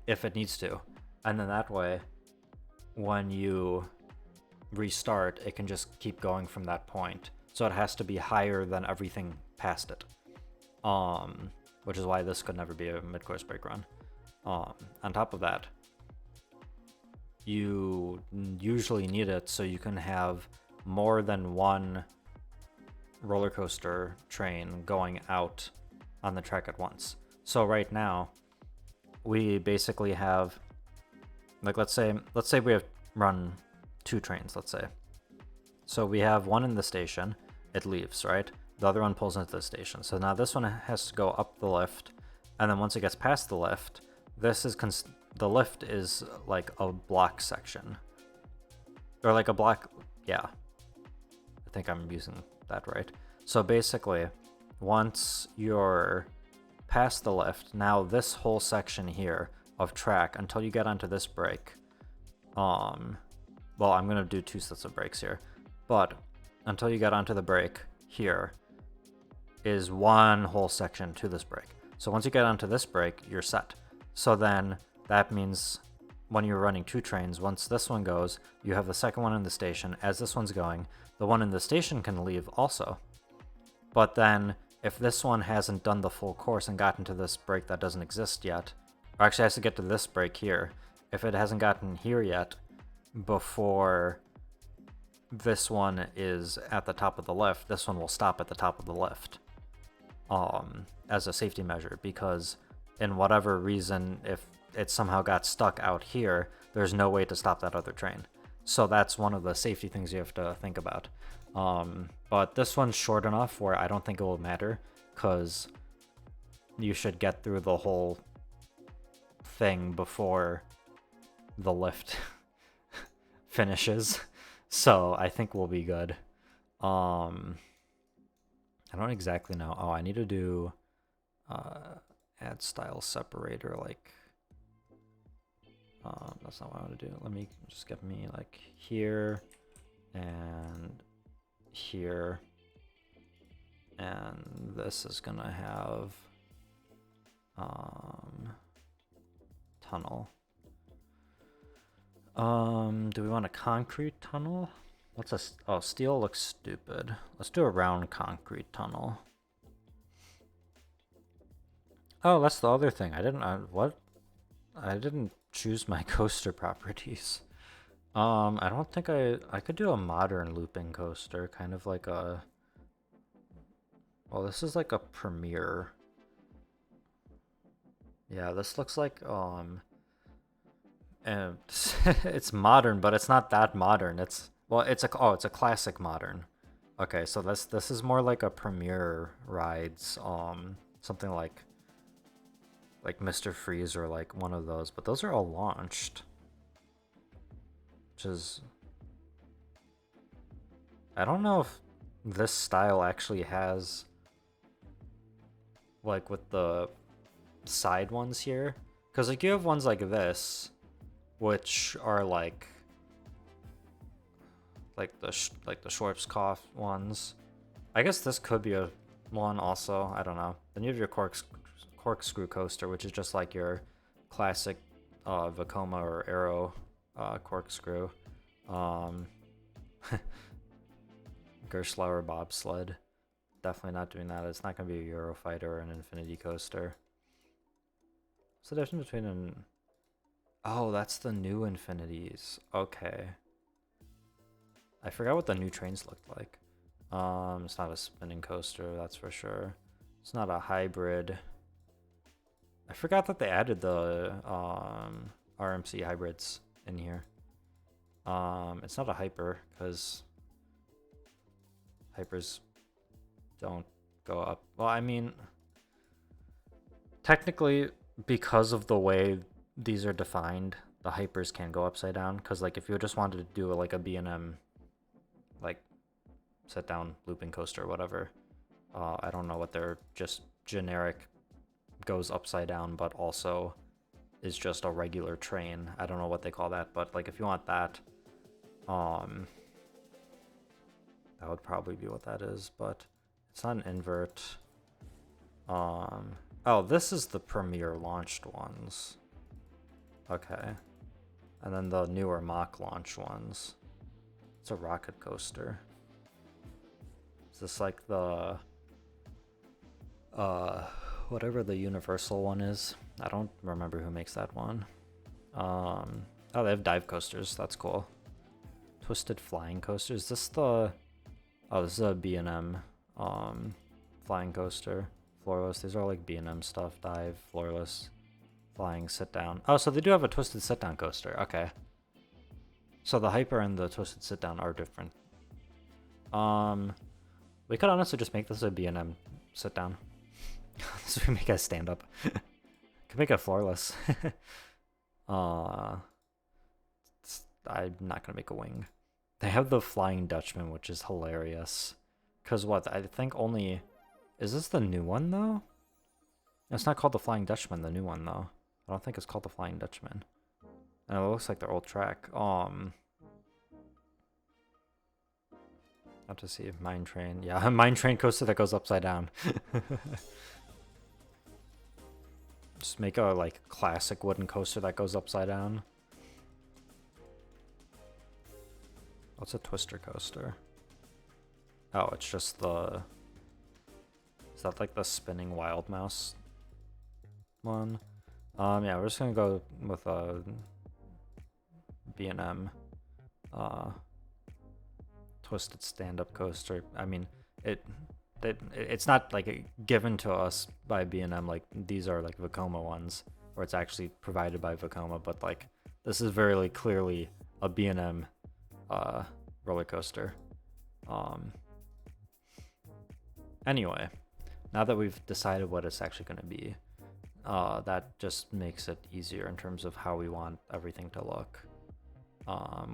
If it needs to. And then that way, when you restart, it can just keep going from that point. So it has to be higher than everything past it. Which is why this could never be a mid-course brake run. On top of that, you usually need it so you can have more than one roller coaster train going out on the track at once. So right now, we basically have, like, let's say we have run 2 trains, let's say. So we have one in the station, it leaves, right? The other one pulls into the station. So now this one has to go up the lift, and then once it gets past the lift, this is the lift is like a block section. Or like a block, yeah. I think I'm using that right. So basically, once you're past the lift, now this whole section here of track until you get onto this brake, well, I'm gonna do 2 sets of brakes here, but until you get onto the brake here is one whole section to this brake. So once you get onto this brake, you're set. So then that means when you're running 2 trains, once this one goes, you have the second one in the station. As this one's going, the one in the station can leave also. But then if this one hasn't done the full course and gotten to this brake that doesn't exist yet, or actually has to get to this brake here, if it hasn't gotten here yet before this one is at the top of the lift, this one will stop at the top of the lift as a safety measure, because in whatever reason, if it somehow got stuck out here, there's no way to stop that other train. So that's one of the safety things you have to think about. But this one's short enough where I don't think it will matter, because you should get through the whole thing before the lift finishes. So I think we'll be good. I don't exactly know. Oh, I need to do add style separator, like that's not what I want to do. Let me just get me like here and here, and this is gonna have tunnel. Do we want a concrete tunnel? What's a... Oh, steel looks stupid. Let's do a round concrete tunnel. Oh, that's the other thing. I didn't choose my coaster properties. I don't think I could do a modern looping coaster, kind of like a... Well, this is like a premiere. Yeah, this looks like, and it's modern, but it's not that modern. It's it's a classic modern. Okay, so this is more like a premiere rides, something like Mr. Freeze or like one of those, but those are all launched, which is, I don't know if this style actually has, like, with the side ones here, because like you have ones like this, which are like the Schwarzkopf ones. I guess this could be a one also. I don't know. Then you have your corkscrew coaster, which is just like your classic Vekoma or Arrow corkscrew. Gerstlauer bobsled. Definitely not doing that. It's not going to be a Eurofighter or an Infinity Coaster. What's the difference between an... Oh, that's the new Infinities. Okay. I forgot what the new trains looked like. It's not a spinning coaster, that's for sure. It's not a hybrid. I forgot that they added the RMC hybrids in here. It's not a hyper, because hypers don't go up. Well, I mean, technically, because of the way these are defined, the hypers can go upside down. Because like if you just wanted to do like a B&M, like sit down looping coaster or whatever, I don't know what their just generic goes upside down, but also is just a regular train. I don't know what they call that, but like if you want that, that would probably be what that is, but it's not an invert. Oh, this is the premier launched ones. Okay. And then the newer mock launch ones. It's a rocket coaster. Is this like the whatever the universal one is? I don't remember who makes that one. Oh, they have dive coasters. That's cool. Twisted flying coasters. Is this the... Oh, this is a B&M flying coaster. Floorless. These are like B&M stuff. Dive, floorless, flying, sit down. Oh, so they do have a twisted sit down coaster. Okay. So the hyper and the twisted sit down are different. We could honestly just make this a B&M sit down. So we make a stand up. Could make it floorless. I'm not gonna make a wing. They have the Flying Dutchman, which is hilarious. Cause what? I think only... Is this the new one though? It's not called the Flying Dutchman, the new one though. I don't think it's called the Flying Dutchman. And it looks like their old track. Have to see if Mine Train. Yeah, a Mine Train coaster that goes upside down. Just make a like classic wooden coaster that goes upside down. What's a twister coaster? Oh, it's just the... Is that like the spinning Wild Mouse one? Yeah, we're just gonna go with a B&M twisted stand-up coaster. I mean, it's not like given to us by B&M. Like these are like Vekoma ones, where it's actually provided by Vekoma. But like this is very clearly a B&M roller coaster. Anyway, now that we've decided what it's actually going to be, that just makes it easier in terms of how we want everything to look.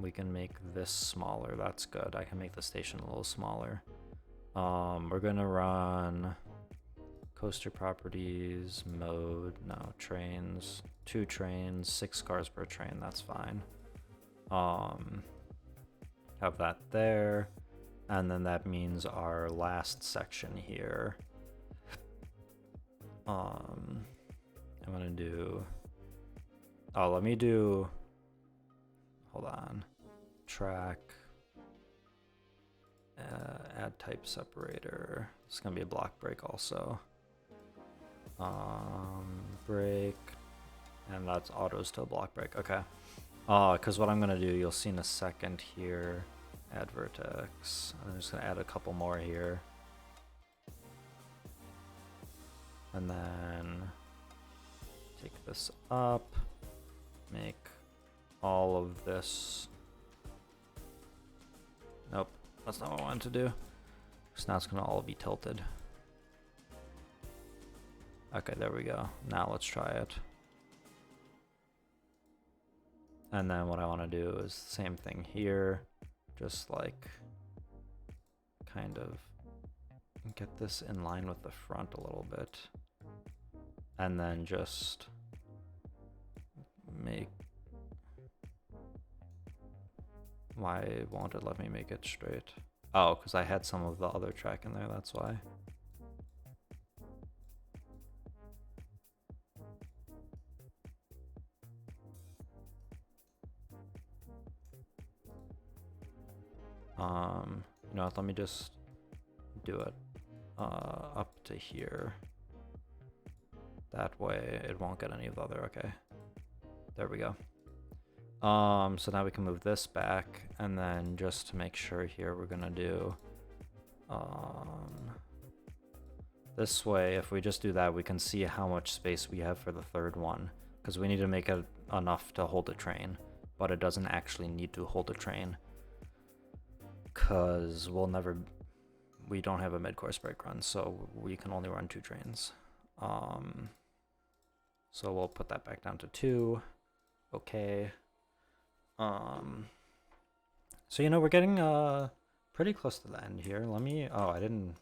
We can make this smaller. That's good. I can make the station a little smaller. We're gonna run coaster properties, mode, no, trains, 2 trains, 6 cars per train. That's fine. Have that there. And then that means our last section here. I'm gonna do... Oh, let me do... Hold on. Track. Add type separator. It's gonna be a block break also. Break. And that's autos to a block break. Okay. Because what I'm gonna do, you'll see in a second here. Add vertex. I'm just gonna add a couple more here. And then take this up. Make all of this. Nope, that's not what I wanted to do. So now it's gonna all be tilted. Okay, there we go. Now let's try it. And then what I want to do is the same thing here. Just like kind of get this in line with the front a little bit. And then just make... Why won't it let me make it straight? Oh, because I had some of the other track in there, that's why. You know what, let me just do it up to here. That way it won't get any of the other, okay. There we go. So now we can move this back, and then just to make sure here, we're gonna do this way. If we just do that, we can see how much space we have for the third one, because we need to make it enough to hold a train, but it doesn't actually need to hold a train, because we don't have a mid-course brake run, so we can only run 2 trains. So we'll put that back down to 2. Okay. So, you know, we're getting pretty close to the end here. Let me, oh, I didn't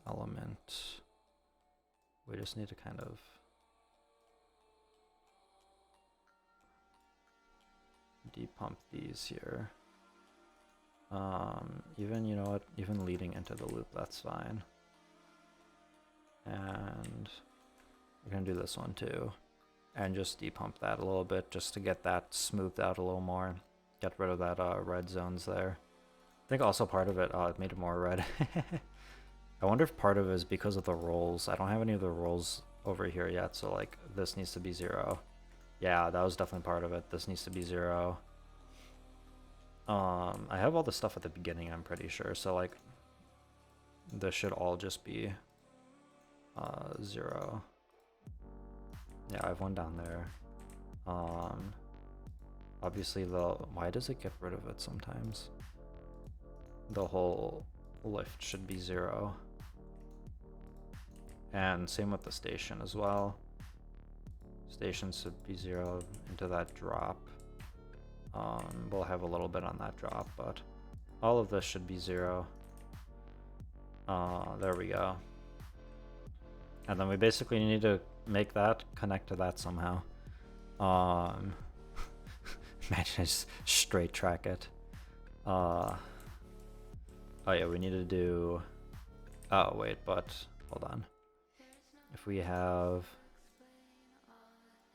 element. We just need to kind of depump these here. Even, you know what, even leading into the loop, that's fine. And we're gonna do this one too. And just depump that a little bit just to get that smoothed out a little more. Get rid of that red zones there. I think also part of it, it made it more red. I wonder if part of it is because of the rolls. I don't have any of the rolls over here yet, so like this needs to be 0. Yeah, that was definitely part of it. This needs to be 0. I have all the stuff at the beginning, I'm pretty sure, so like this should all just be 0. Yeah, I have one down there. Obviously why does it get rid of it sometimes? The whole lift should be 0. And same with the station as well. Station should be 0 into that drop. We'll have a little bit on that drop, but all of this should be 0. There we go. And then we basically need to make that connect to that somehow. Imagine I just straight track it. Oh yeah, we need to do, oh wait, but hold on. If we have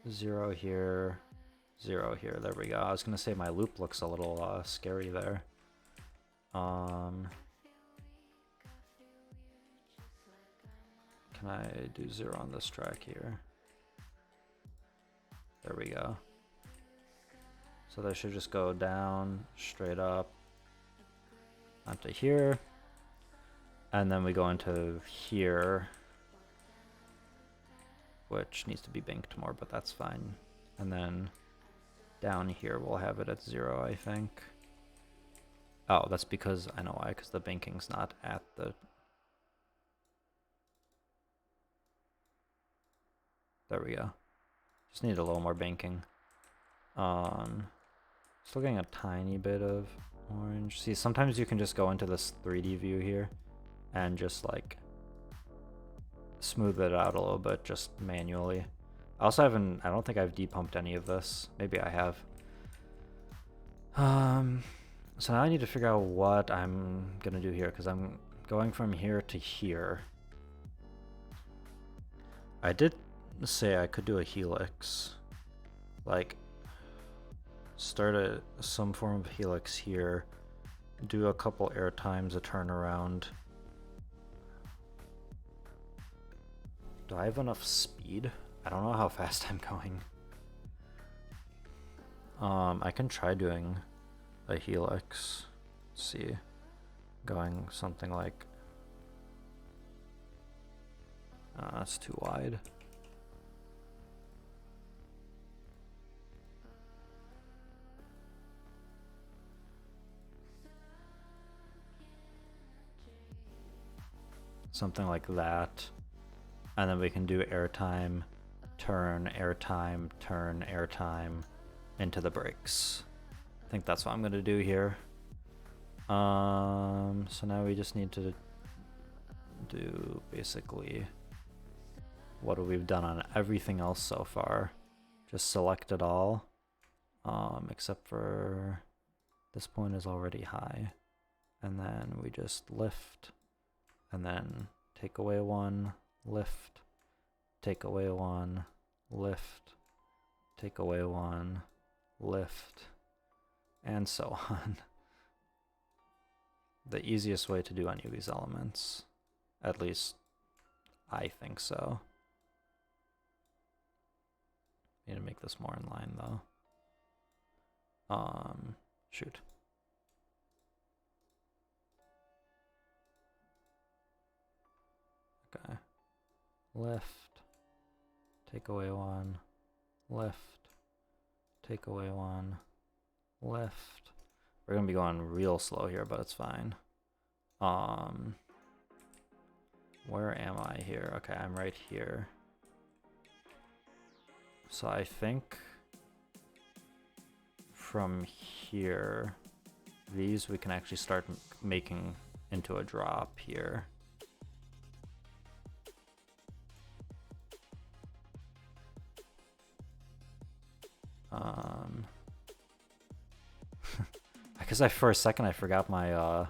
0 here, 0 here, there we go. I was gonna say my loop looks a little scary there. Can I do 0 on this track here? There we go. So that should just go down, straight up, onto here. And then we go into here, which needs to be banked more, but that's fine. And then down here, we'll have it at 0, I think. Oh, that's because, I know why, because the banking's not at the... There we go. Just need a little more banking. Still getting a tiny bit of orange. See, sometimes you can just go into this 3D view here and just like smooth it out a little bit just manually. I also haven't, I don't think I've depumped any of this. Maybe I have. So now I need to figure out what I'm gonna do here, because I'm going from here to here. I did say I could do a helix, like start some form of helix here, do a couple air times, a turnaround. Do I have enough speed? I don't know how fast I'm going. I can try doing a helix. Let's see, going something like, that's too wide. Something like that. And then we can do airtime, turn, airtime, turn, airtime into the brakes. I think that's what I'm gonna do here. So now we just need to do basically what we've done on everything else so far. Just select it all, except for this point is already high. And then we just lift, and then take away 1, lift, take away 1, lift, take away 1, lift, and so on. The easiest way to do any of these elements. At least, I think so. Need to make this more in line, though. Shoot. Okay. Left. Take away 1. Left. Take away 1. Left. We're gonna be going real slow here, but it's fine. Where am I here? Okay, I'm right here. So I think from here, these we can actually start making into a drop here. I guess for a second I forgot my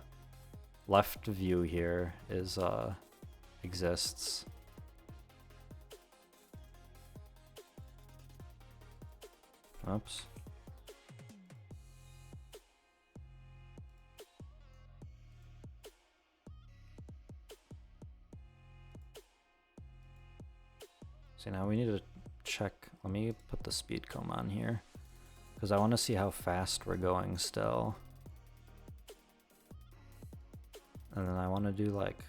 left view here is exists. Oops. See, now we need to check. Let me put the speed comb on here because I want to see how fast we're going still. And then I want to do like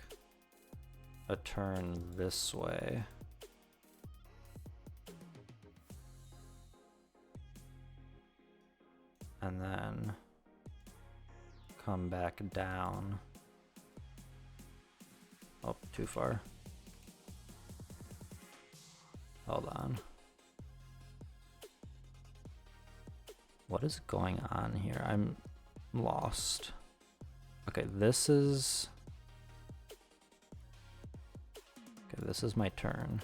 a turn this way. And then come back down. Oh, too far. Hold on. What is going on here? I'm lost. Okay, this is... Okay, this is my turn.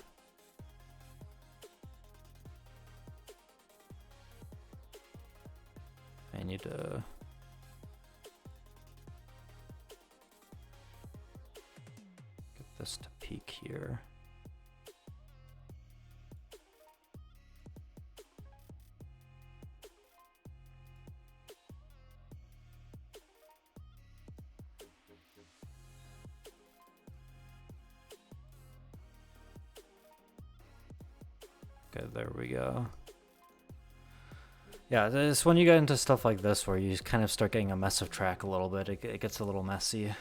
I need to... get this to peak here. Okay, there we go. Yeah, it's when you get into stuff like this where you kind of start getting a mess of track a little bit. It gets a little messy.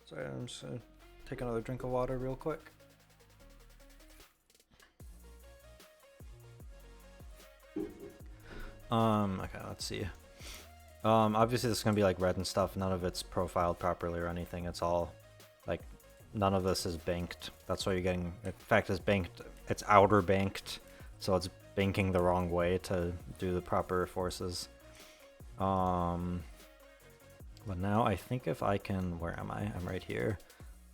Sorry, I'm just gonna take another drink of water real quick. Okay, let's see. Obviously this is gonna be like red and stuff. None of it's profiled properly or anything. It's all like, none of this is banked. That's why you're getting, in fact, it's banked. It's outer banked, so it's banking the wrong way to do the proper forces. But now I think if I can, where am I? I'm right here.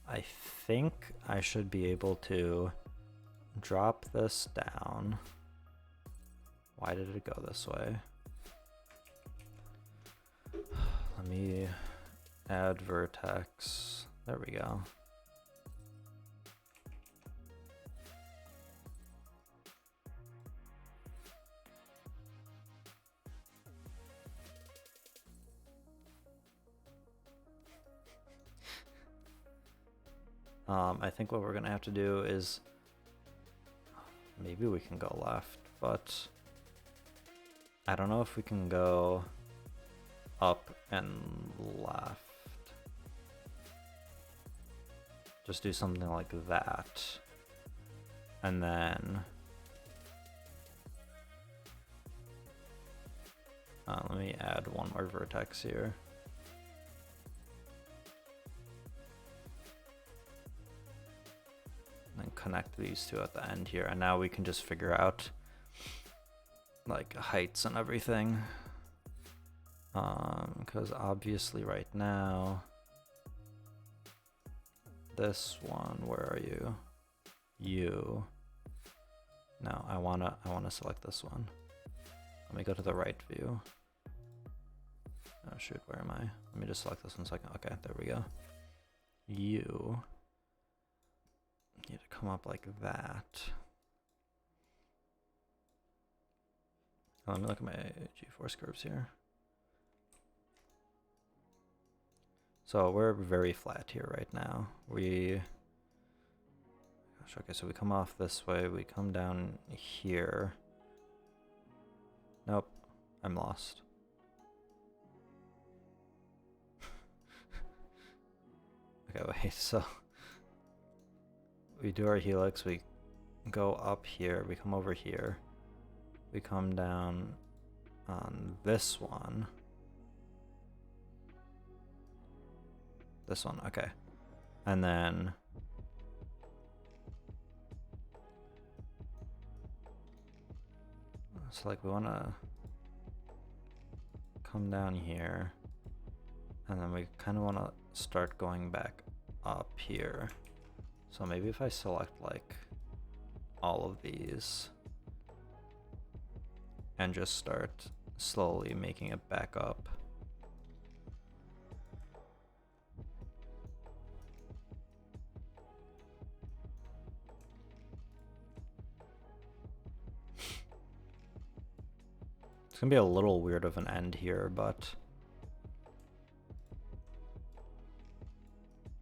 I think I should be able to drop this down. Why did it go this way? Let me add vertex. There we go. I think what we're gonna have to do is maybe we can go left, but I don't know if we can go up and left. Just do something like that. And then let me add one more vertex here. And then connect these two at the end here. And now we can just figure out like heights and everything. Because obviously right now, this one, where are you? You. No, I wanna select this one. Let me go to the right view. Oh shoot, where am I? Let me just select this one second. Okay, there we go. You. Need to come up like that. Oh, let me look at my G-force curves here. So we're very flat here right now. Okay, so we come off this way, we come down here. Nope, I'm lost. Okay, wait, so we do our helix, we go up here, we come over here, we come down on this one. This one, okay. And then so like we want to come down here, and then we kind of want to start going back up here. So maybe if I select like all of these and just start slowly making it back up. It's gonna be a little weird of an end here, but...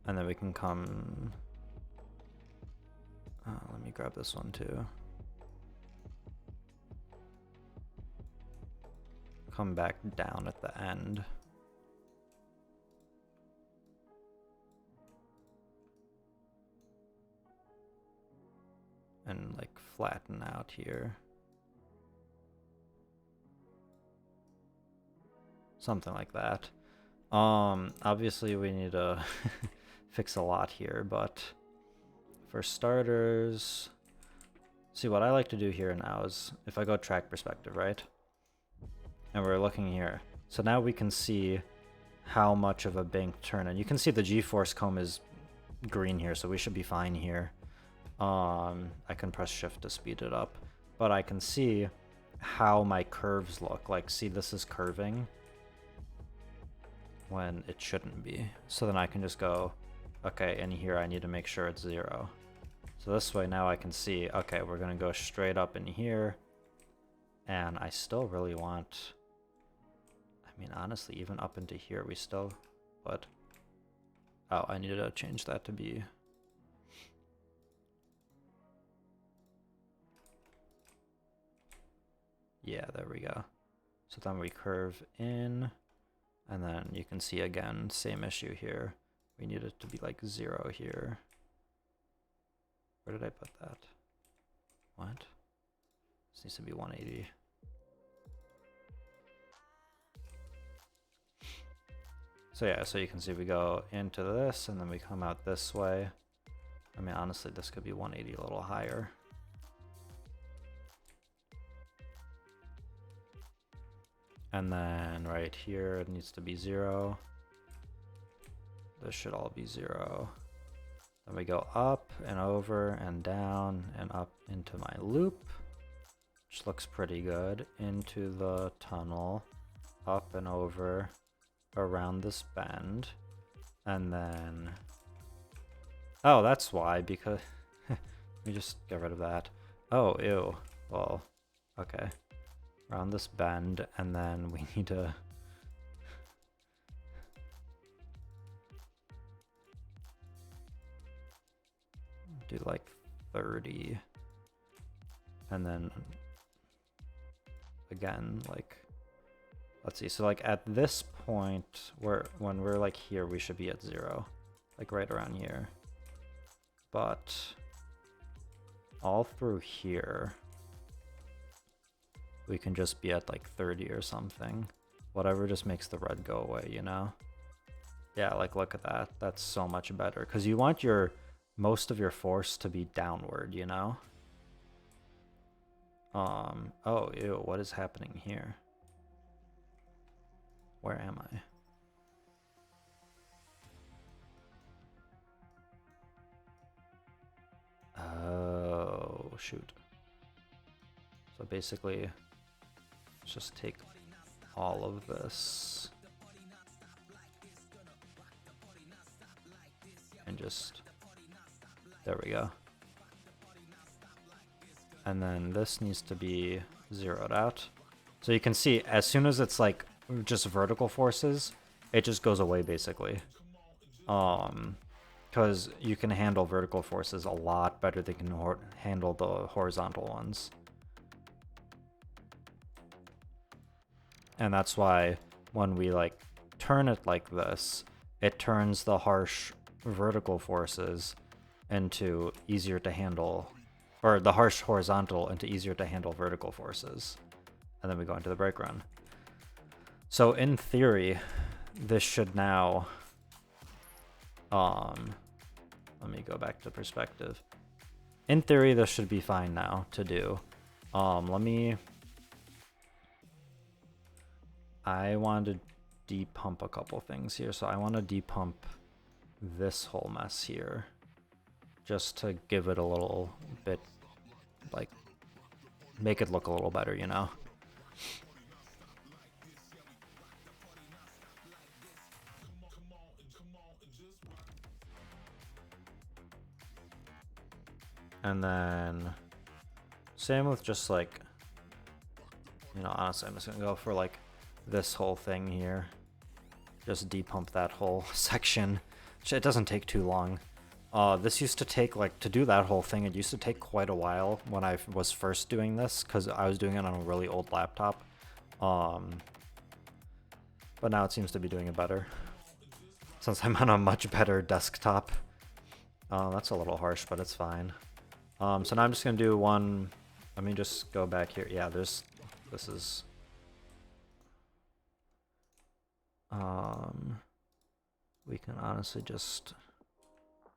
And then we can come... let me grab this one too. Come back down at the end. And like flatten out here. Something like that. Obviously we need to fix a lot here, but for starters, see what I like to do here now is if I go track perspective, right? And we're looking here. So now we can see how much of a bank turn, and you can see the G-force comb is green here, so we should be fine here. I can press shift to speed it up, but I can see how my curves look. Like, see, this is curving when it shouldn't be. So then I can just go, okay, in here I need to make sure it's 0. So this way now I can see, okay, we're gonna go straight up in here, and I still really want, I mean, honestly, even up into here we still, but, oh, I needed to change that to be, yeah, there we go. So then we curve in, and then you can see again, same issue here. We need it to be like 0 here. Where did I put that? What? This needs to be 180. So yeah, so you can see we go into this and then we come out this way. I mean, honestly, this could be 180 a little higher. And then right here, it needs to be 0. This should all be 0. Then we go up and over and down and up into my loop, which looks pretty good, into the tunnel, up and over, around this bend, and then, oh, that's why, because, let me just get rid of that. Oh, ew, well, okay. Around this bend, and then we need to do like 30, and then again, like, let's see, so like at this point, when we're like here, we should be at 0, like right around here, but all through here, we can just be at like 30 or something. Whatever just makes the red go away, you know? Yeah, like look at that. That's so much better. Because you want your most of your force to be downward, you know? Oh, ew, what is happening here? Where am I? Oh, shoot. So basically, let's just take all of this and just, there we go. And then this needs to be zeroed out. So you can see as soon as it's like just vertical forces, it just goes away basically. Because you can handle vertical forces a lot better than you can handle the horizontal ones. And that's why when we like turn it like this, it turns the harsh vertical forces into easier to handle, or the harsh horizontal into easier to handle vertical forces. And then we go into the break run. So in theory, this should now, let me go back to perspective. In theory, this should be fine now to do. I want to depump a couple things here. So I want to depump this whole mess here, just to give it a little bit, like, make it look a little better, you know? And then same with just like, you know, honestly, I'm just gonna go for like this whole thing here. Just depump that whole section. It doesn't take too long. This used to take, like, to do that whole thing, it used to take quite a while when I was first doing this, because I was doing it on a really old laptop. But now it seems to be doing it better, since I'm on a much better desktop. That's a little harsh, but it's fine. So now I'm just going to do one, let me just go back here. Yeah, this is... we can honestly just...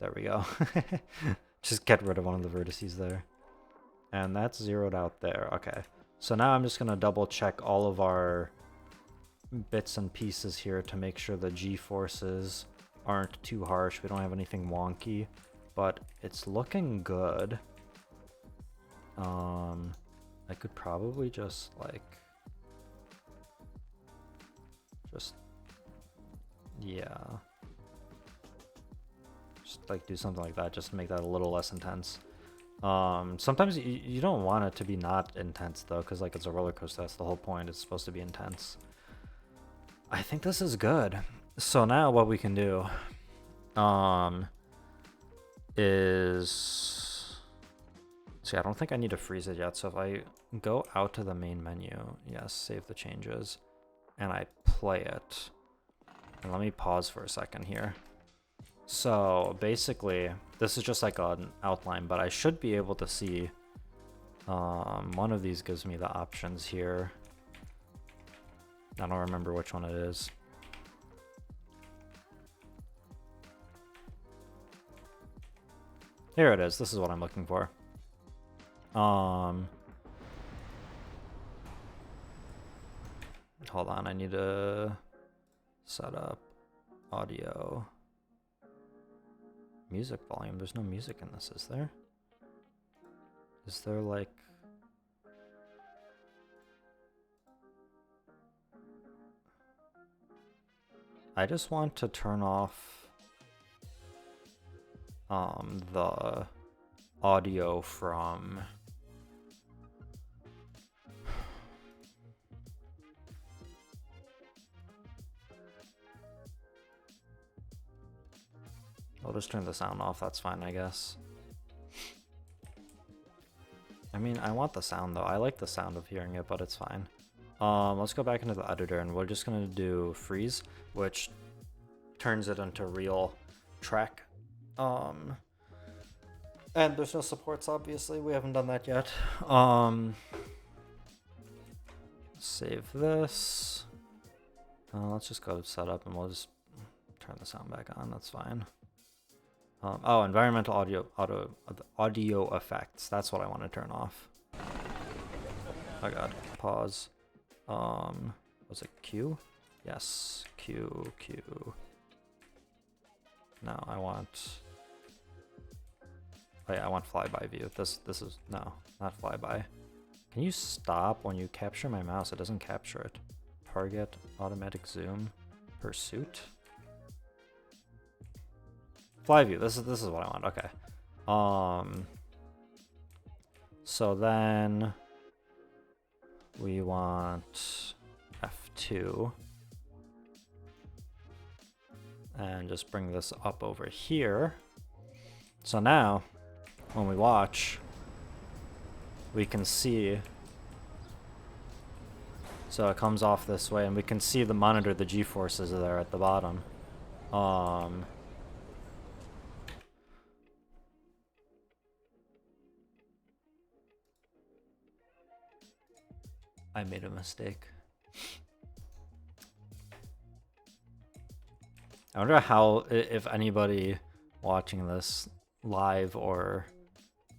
There we go. Just get rid of one of the vertices there. And that's zeroed out there. Okay. So now I'm just going to double check all of our bits and pieces here to make sure the G-forces aren't too harsh. We don't have anything wonky, but it's looking good. I could probably just like... yeah. Just like do something like that just to make that a little less intense. Sometimes you don't want it to be not intense though, because like it's a roller coaster. That's the whole point. It's supposed to be intense. I think this is good. So now what we can do is... see, I don't think I need to freeze it yet. So if I go out to the main menu, yes, save the changes, and I play it, and let me pause for a second here. So basically, this is just like an outline, but I should be able to see, one of these gives me the options here. I don't remember which one it is. Here it is. This is what I'm looking for. Hold on, I need to set up audio. Music volume. There's no music in this, is there? Is there like... I just want to turn off the audio from... I'll just turn the sound off, that's fine, I guess. I mean, I want the sound though. I like the sound of hearing it, but it's fine. Let's go back into the editor and we're just gonna do freeze, which turns it into real track. And there's no supports, obviously. We haven't done that yet. Save this. Let's just go to setup and we'll just turn the sound back on. That's fine. Oh, environmental audio effects. That's what I want to turn off. Oh god, pause. Was it Q? Yes, Q. No, I want... oh yeah, I want flyby view. This is... no, not flyby. Can you stop when you capture my mouse? It doesn't capture it. Target, automatic zoom, pursuit. Fly view. This is what I want. Okay. So then we want F2 and just bring this up over here. So now when we watch, we can see, so it comes off this way and we can see the monitor, the G-forces are there at the bottom. I made a mistake. I wonder how, if anybody watching this live or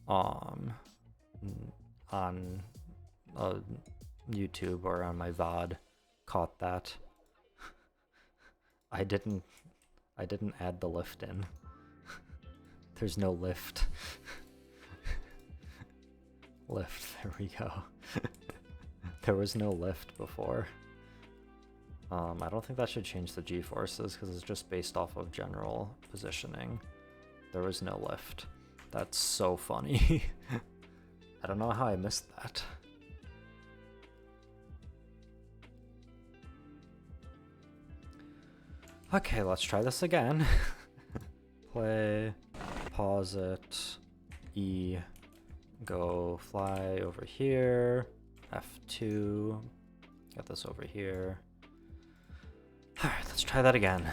on YouTube or on my VOD caught that. I didn't add the lift in. There's no lift. Lift, there we go. There was no lift before. I don't think that should change the G-forces because it's just based off of general positioning. There was no lift. That's so funny. I don't know how I missed that. Okay, let's try this again. Play, pause it, E, go fly over here, F2, get this over here. Alright, let's try that again.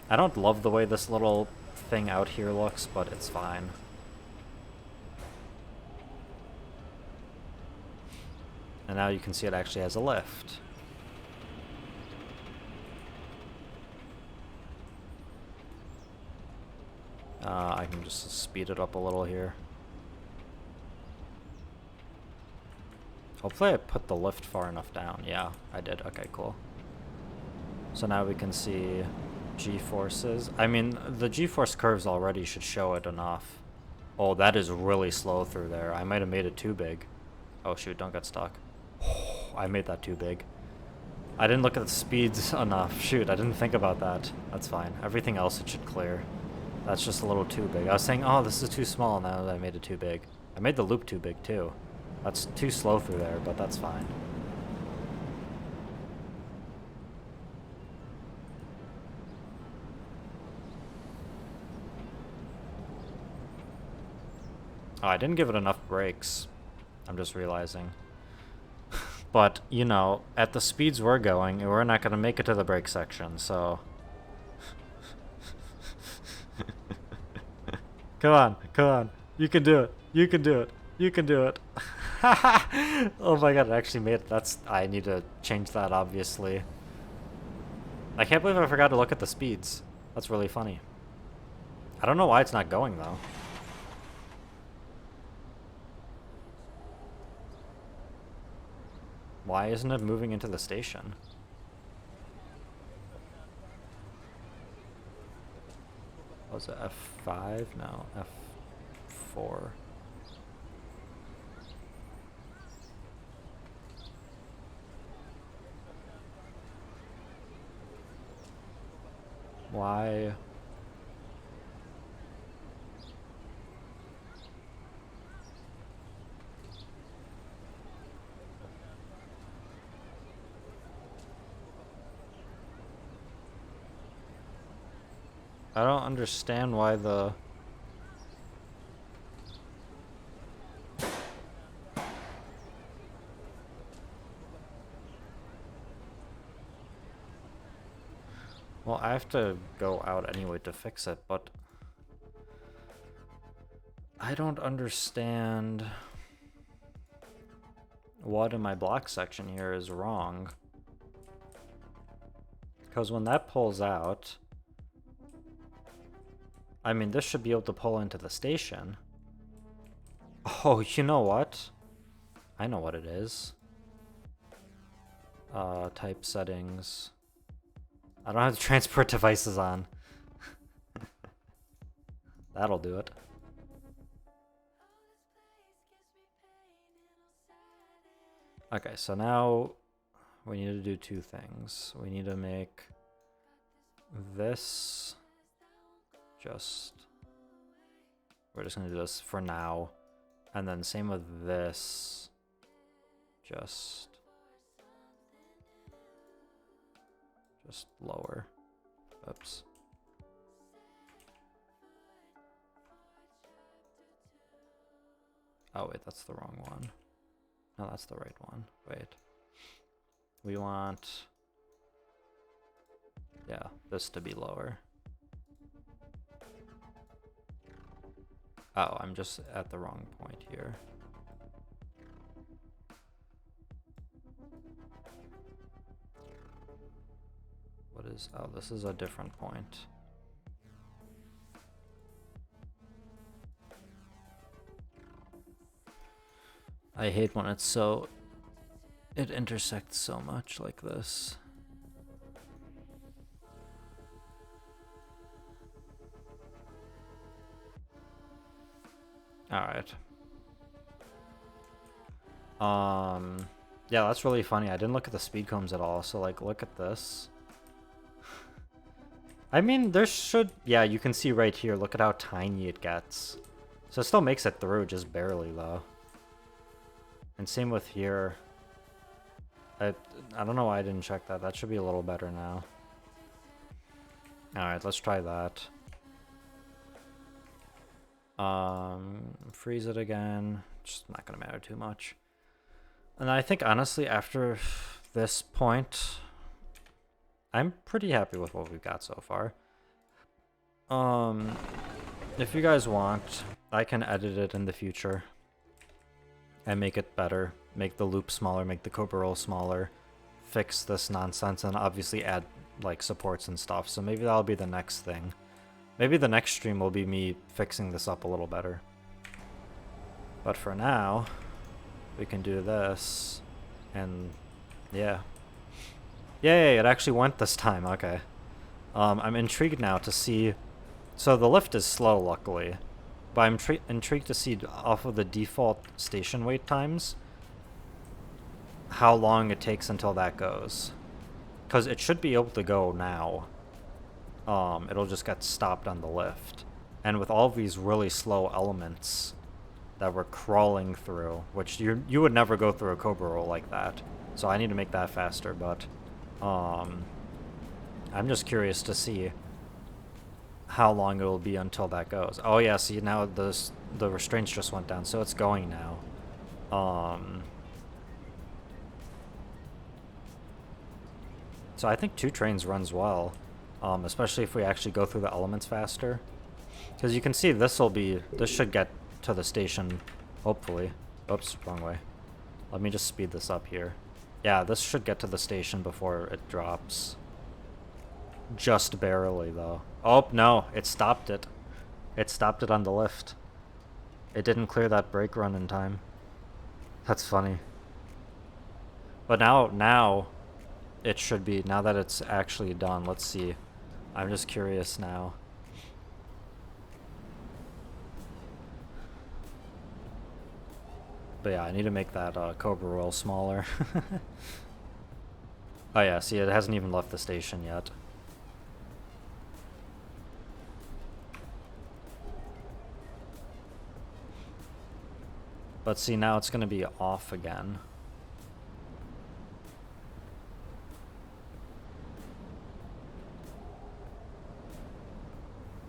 I don't love the way this little thing out here looks, but it's fine. And now you can see it actually has a lift. I can just speed it up a little here. Hopefully I put the lift far enough down. Yeah, I did. Okay, cool. So now we can see G-forces. I mean, the G-force curves already should show it enough. Oh, that is really slow through there. I might have made it too big. Oh shoot, don't get stuck. I made that too big. I didn't look at the speeds enough. Shoot, I didn't think about that. That's fine. Everything else it should clear. That's just a little too big. I was saying, oh, this is too small now that I made it too big. I made the loop too big too. That's too slow through there, but that's fine. Oh, I didn't give it enough brakes. I'm just realizing. But, you know, at the speeds we're going, we're not going to make it to the brake section, so... Come on, come on. You can do it. You can do it. You can do it. Oh my god, it actually made it. I need to change that, obviously. I can't believe I forgot to look at the speeds. That's really funny. I don't know why it's not going, though. Why isn't it moving into the station? Was it F5? No, F4. Why? I don't understand why the... Well, I have to go out anyway to fix it, but... I don't understand what in my block section here is wrong. Because when that pulls out... I mean, this should be able to pull into the station. Oh, you know what? I know what it is. Type settings. I don't have the transport devices on. That'll do it. Okay, so now we need to do two things. We need to make this we're just gonna do this for now, And then same with this. Just lower. Oops. Oh wait, that's the wrong one. No, that's the right one. Wait. We want, yeah, this to be lower. Oh, I'm just at the wrong point here. What is, oh, this is a different point. I hate when it's so, it intersects so much like this. Alright. Yeah, that's really funny. I didn't look at the speed combs at all, so like look at this. I mean, there should, yeah, you can see right here, look at how tiny it gets. So it still makes it through, just barely though. And same with here. I don't know why I didn't check that. That should be a little better now. Alright, let's try that. Freeze it again. Just not gonna matter too much. And I think honestly after this point, I'm pretty happy with what we've got so far. If you guys want, I can edit it in the future and make it better. Make the loop smaller, make the Cobra roll smaller, fix this nonsense, and obviously add like supports and stuff. So maybe that'll be the next thing. Maybe the next stream will be me fixing this up a little better. But for now, we can do this, and yeah. Yay, it actually went this time, okay. I'm intrigued now to see, so the lift is slow luckily, but I'm intrigued to see off of the default station wait times, how long it takes until that goes. Because it should be able to go now. It'll just get stopped on the lift. And with all of these really slow elements that we're crawling through, which you would never go through a Cobra roll like that. So I need to make that faster, but I'm just curious to see how long it will be until that goes. Oh yeah, see now the restraints just went down, so it's going now. So I think 2 trains runs well, especially if we actually go through the elements faster. Because you can see this should get to the station, hopefully. Oops, wrong way. Let me just speed this up here. Yeah, this should get to the station before it drops. Just barely, though. Oh, no, it stopped it. It stopped it on the lift. It didn't clear that brake run in time. That's funny. But now it should be, now that it's actually done. Let's see. I'm just curious now. But yeah, I need to make that Cobra roll smaller. Oh yeah, see, it hasn't even left the station yet. But see, now it's going to be off again.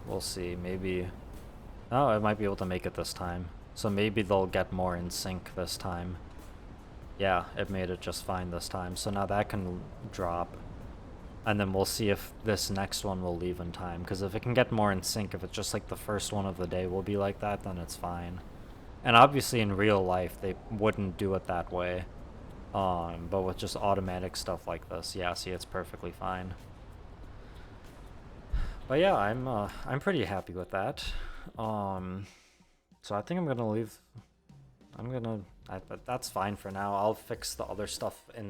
We'll see, maybe... Oh, I might be able to make it this time. So maybe they'll get more in sync this time. Yeah, it made it just fine this time. So now that can drop. And then we'll see if this next one will leave in time. Because if it can get more in sync, if it's just like the first one of the day will be like that, then it's fine. And obviously in real life, they wouldn't do it that way. But with just automatic stuff like this, yeah, see, it's perfectly fine. But yeah, I'm pretty happy with that. So I think I'm gonna leave. That's fine for now. I'll fix the other stuff if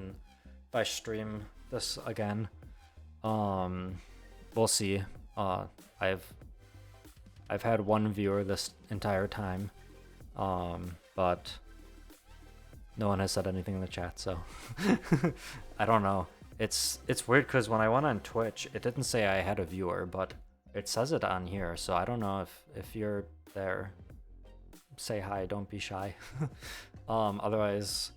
I stream this again. We'll see. I've had one viewer this entire time, but no one has said anything in the chat, so I don't know. It's weird because when I went on Twitch, it didn't say I had a viewer, but it says it on here, so I don't know if you're there. say hi, don't be shy. Otherwise,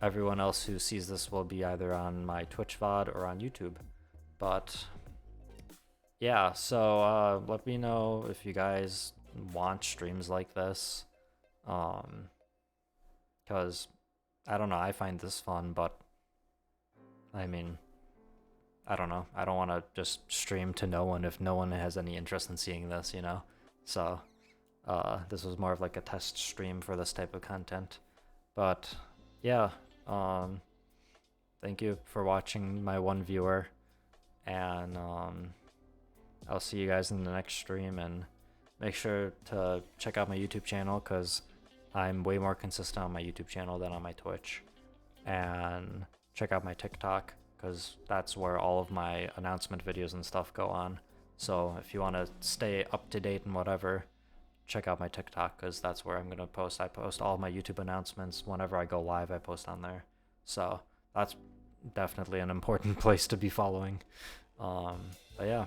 everyone else who sees this will be either on my Twitch VOD or on YouTube. But yeah, so let me know if you guys want streams like this. Because I don't know, I find this fun, but I mean, I don't know. I don't want to just stream to no one if no one has any interest in seeing this, you know? So, this was more of like a test stream for this type of content. But yeah, thank you for watching, my one viewer, and I'll see you guys in the next stream, and make sure to check out my YouTube channel because I'm way more consistent on my YouTube channel than on my Twitch. And check out my TikTok because that's where all of my announcement videos and stuff go on. So if you want to stay up to date and whatever, check out my TikTok because that's where I'm going to post. I post all my YouTube announcements. Whenever I go live, I post on there. So that's definitely an important place to be following. But yeah.